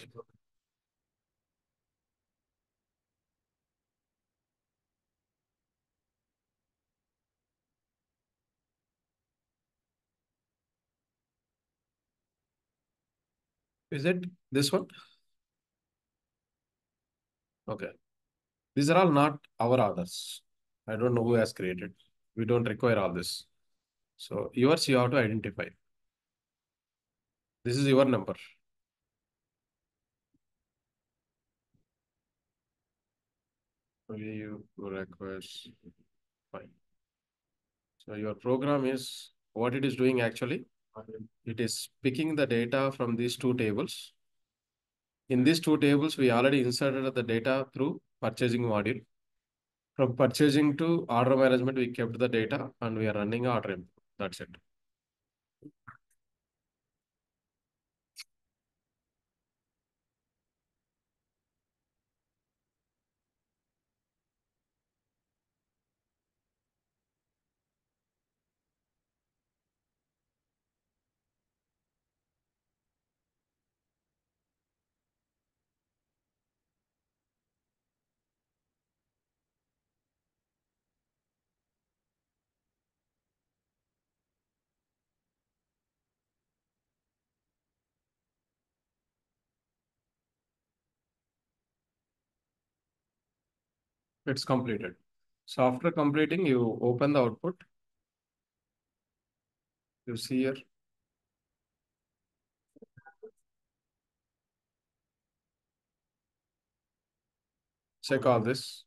Is it this one? Okay. These are all not our orders. I don't know who has created. We don't require all this. So yours you have to identify. This is your number. You request. Fine. So your program is what it is doing actually. It is picking the data from these two tables. In these two tables, we already inserted the data through purchasing module. From purchasing to order management, we kept the data and we are running order import. That's it. It's completed. So after completing, you open the output. You see here. Check all this.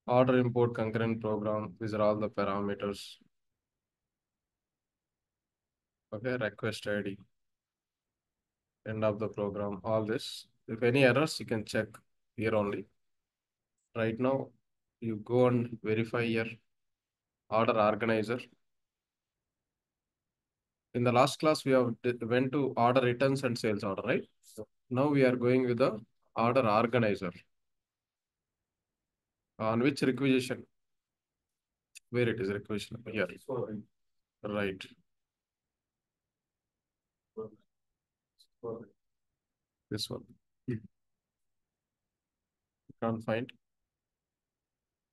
Order import concurrent program. These are all the parameters. Okay, request ID, end of the program, all this. If any errors, you can check here only. Right now, you go and verify your order organizer. In the last class, we have went to order returns and sales order, right? Now we are going with the order organizer. On which requisition? Where it is requisition? Here. Right. This one. Can't find.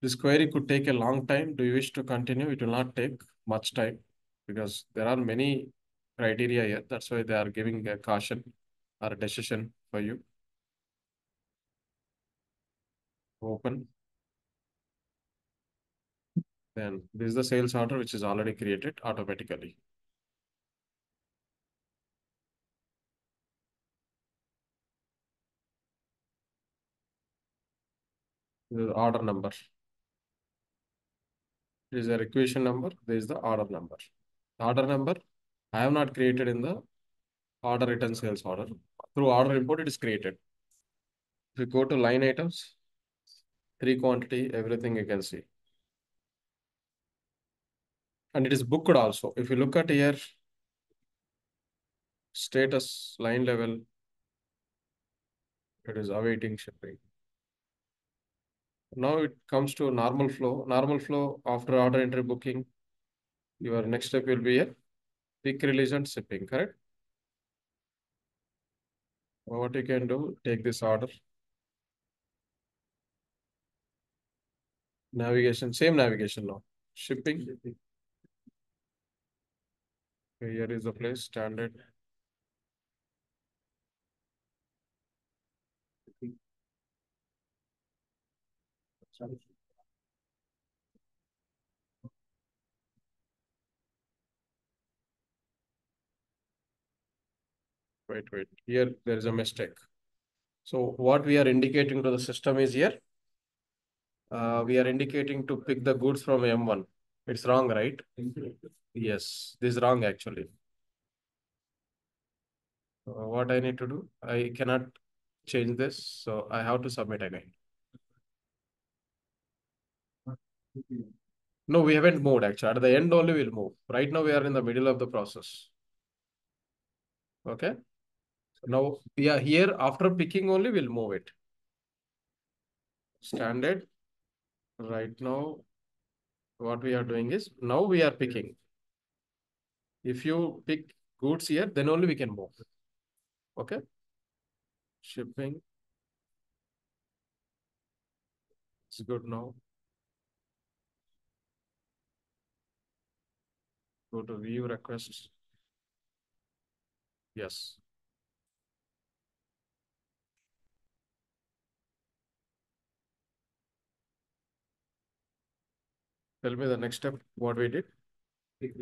This query could take a long time. Do you wish to continue? It will not take much time because there are many criteria here. That's why they are giving a caution or a decision for you. Open. Then this is the sales order which is already created automatically. This is order number. This is a requisition number. This is the order number. The order number I have not created in the order return sales order. Through order import, it is created. If you go to line items, 3 quantity, everything you can see. And it is booked also. If you look at here, status line level, it is awaiting shipping. Now it comes to normal flow. Normal flow after order entry booking, your next step will be a pick, release, and shipping, correct? What you can do, take this order. Navigation, same navigation now. Shipping. Here is the place, standard. Wait. Here there is a mistake. So what we are indicating to the system is here. We are indicating to pick the goods from M1. It's wrong, right? Yes, this is wrong actually. What I need to do? I cannot change this, so I have to submit again. No, we haven't moved actually. At the end only we'll move. Right now we are in the middle of the process. Okay. Now we are here after picking only we'll move it. Standard. Right now, what we are doing is now we are picking. If you pick goods here, then only we can move. Okay. Shipping. It's good now. Go to view requests. Yes. Tell me the next step, what we did. Pick,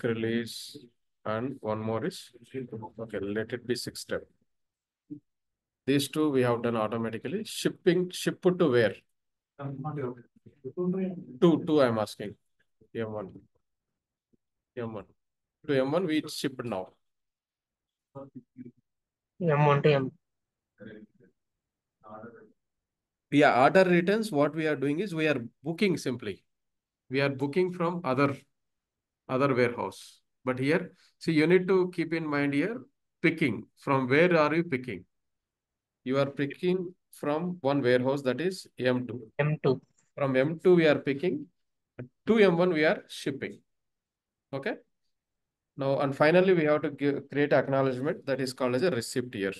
release, and one more is, okay, let it be 6 step. These two we have done automatically. Shipping, ship to where? Two I'm asking. M1. M1. To M1 we shipped now. M1 to M. Yeah, order returns, what we are doing is we are booking simply. We are booking from other warehouse. But here, see, you need to keep in mind here, picking. From where are you picking? You are picking from one warehouse, that is M2. M2. From M2 we are picking. To M1 we are shipping. Okay. Now, and finally we have to create acknowledgement that is called as a receipt here.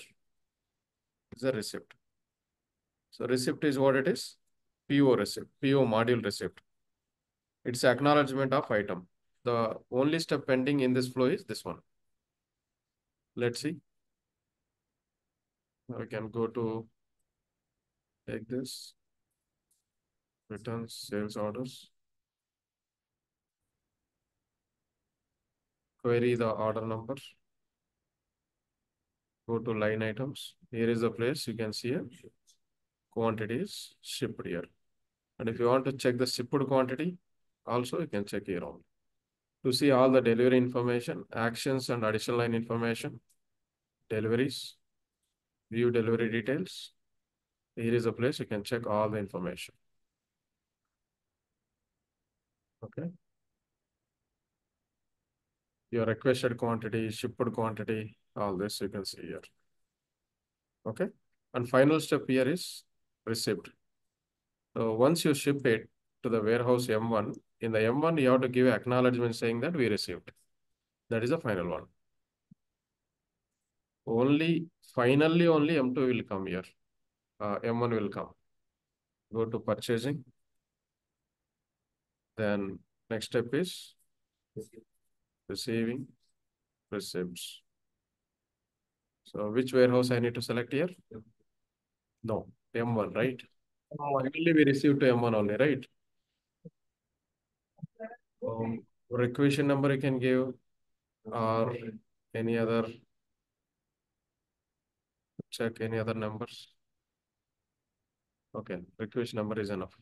It's a receipt. So receipt is what it is? PO receipt, PO module receipt. It's acknowledgement of item. The only step pending in this flow is this one. Let's see. Now we can go to take this. Returns, sales orders. Query the order number. Go to line items. Here is the place you can see it. Quantities shipped here. And if you want to check the shipped quantity, also you can check here only. To see all the delivery information, actions and additional line information, deliveries, view delivery details. Here is a place you can check all the information. Okay. Your requested quantity, shipped quantity, all this you can see here. Okay. And final step here is receipt. So once you ship it to the warehouse M1, in the M1, you have to give acknowledgement saying that we received. That is the final one. Finally, only M2 will come here. M1 will come. Go to purchasing. Then next step is receiving receipts. So which warehouse I need to select here? No, M1, right? Finally, we received to M1 only, right? Requisition number you can give or any other, check any other numbers. Okay, requisition number is enough.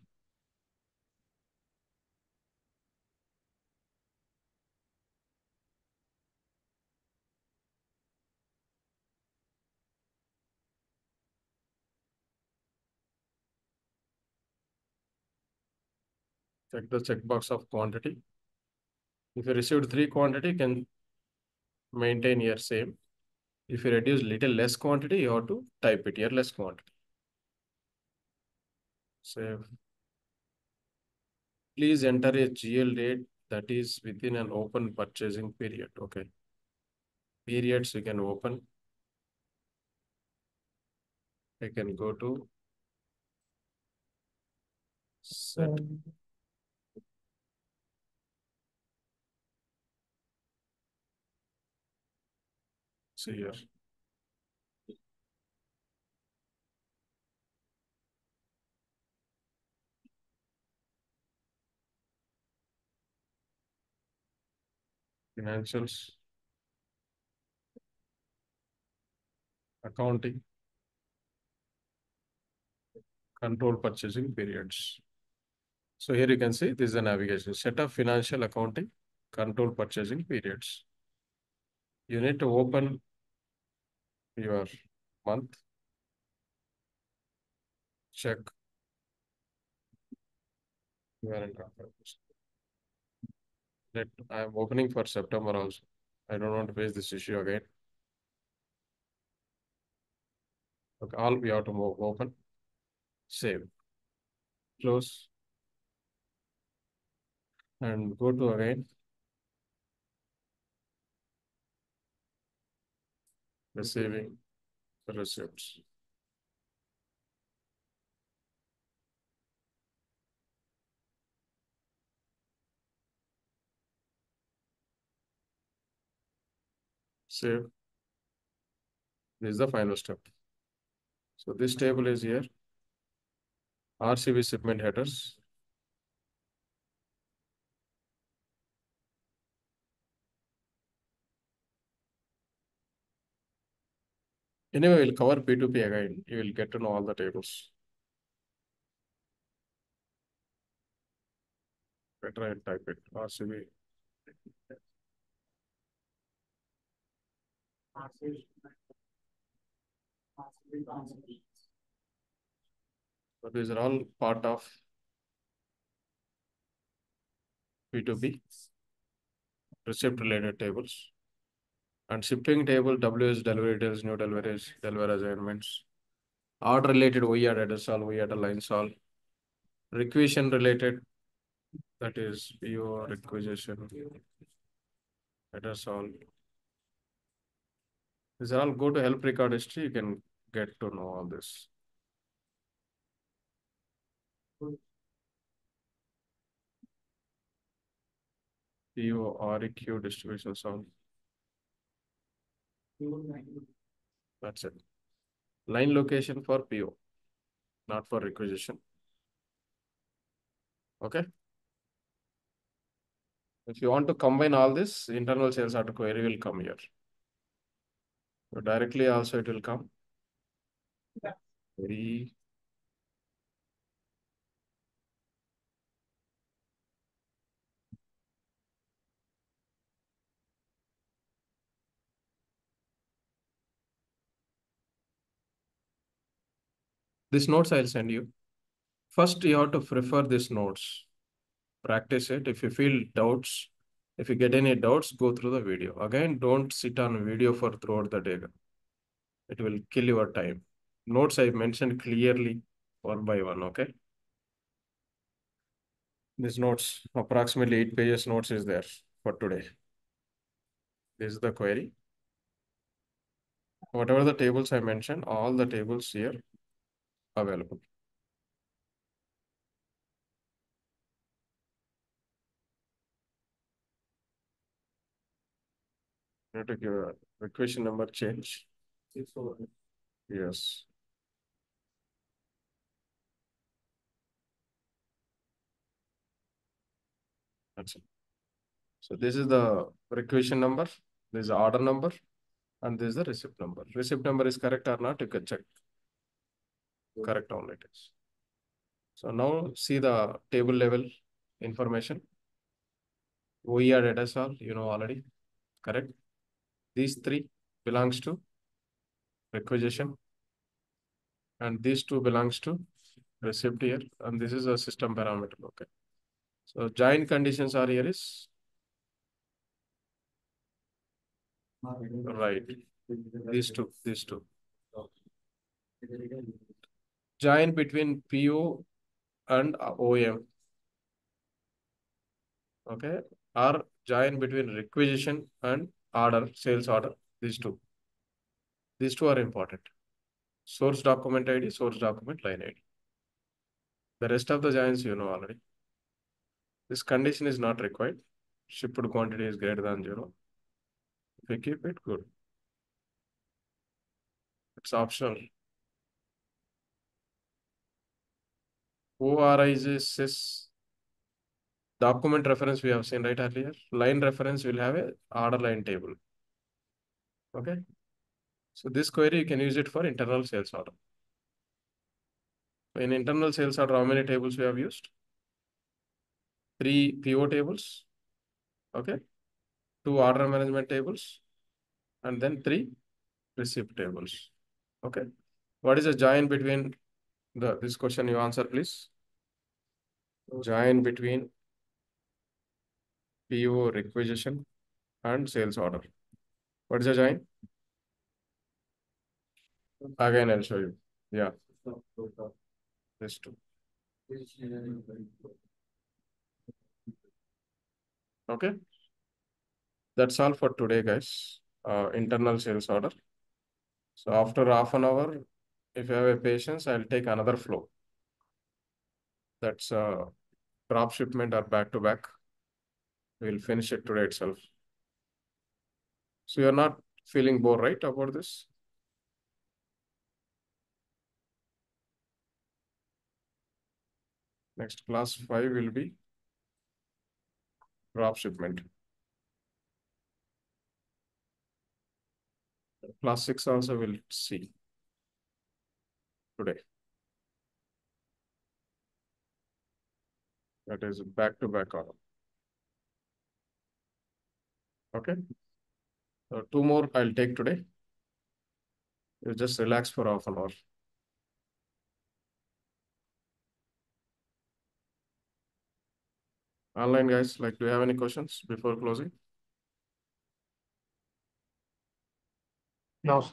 Check the checkbox of quantity. If you received 3 quantity, you can maintain here same. If you reduce little less quantity, you have to type it here less quantity. Save. Please enter a GL date that is within an open purchasing period. Okay. Periods you can open. I can go to set. See here. Financials. Accounting. Control purchasing periods. So here you can see this is a navigation. Set up financial accounting, control purchasing periods. You need to open your month. Check. I am opening for September also. I don't want to face this issue again. Okay, all we have to move open, save, close, and go to again. Receiving the receipts. Save. This is the final step. So this table is here. RCB shipment headers. Anyway, we'll cover P2P again. You will get to know all the tables. Better I type it. RCB. So these are all part of P2P receipt related tables. And shipping table, W is delivery details, new deliveries, delivery assignments. Order related, we had header solve, we had a line solve. Requisition related, that is PO requisition, header solve. These are all go to help record history, you can get to know all this. PO REQ distribution solve. That's it. Line location for PO, not for requisition. Okay. If you want to combine all this, internal sales order query will come here. So directly also it will come. Query. This notes I'll send you. First, you have to prefer these notes. Practice it. If you feel doubts, if you get any doubts, go through the video. Again, don't sit on video for throughout the day. It will kill your time. Notes I mentioned clearly one by one, okay? These notes, approximately 8 pages notes is there for today. This is the query. Whatever the tables I mentioned, all the tables here available. You have to give a equation number change. Yes. That's it. So this is the requisition number, this is the order number, and this is the receipt number. Receipt number is correct or not, you can check. Correct only it is. So now see the table level information. OER data sol, you know already, correct? These three belongs to requisition, and these two belongs to receipt here, and this is a system parameter, okay? So join conditions are here is right. These two. Join between PO and OEM, okay? Or join between requisition and order, sales order, these two. These two are important. Source document ID, source document line ID. The rest of the joins you know already. This condition is not required. Shipped quantity is greater than 0. If we keep it, good. It's optional. ORIS document reference we have seen right earlier. Line reference will have a order line table. Okay. So this query you can use it for internal sales order. In internal sales order, how many tables we have used? 3 PO tables. Okay. 2 order management tables. And then 3 receipt tables. Okay. What is the join between this question you answer, please? Join between PO requisition and sales order. What is the join? Again, I'll show you. Yeah. This two. Okay. That's all for today, guys. Internal sales order. So after half an hour, if you have a patience, I'll take another flow. That's drop shipment or back to back. We'll finish it today itself. So you're not feeling bored, right, about this? Next class 5 will be drop shipment. Class 6 also will see today. That is back to back order. Okay. So 2 more I'll take today. You just relax for half an hour. Online guys, like, do you have any questions before closing? No.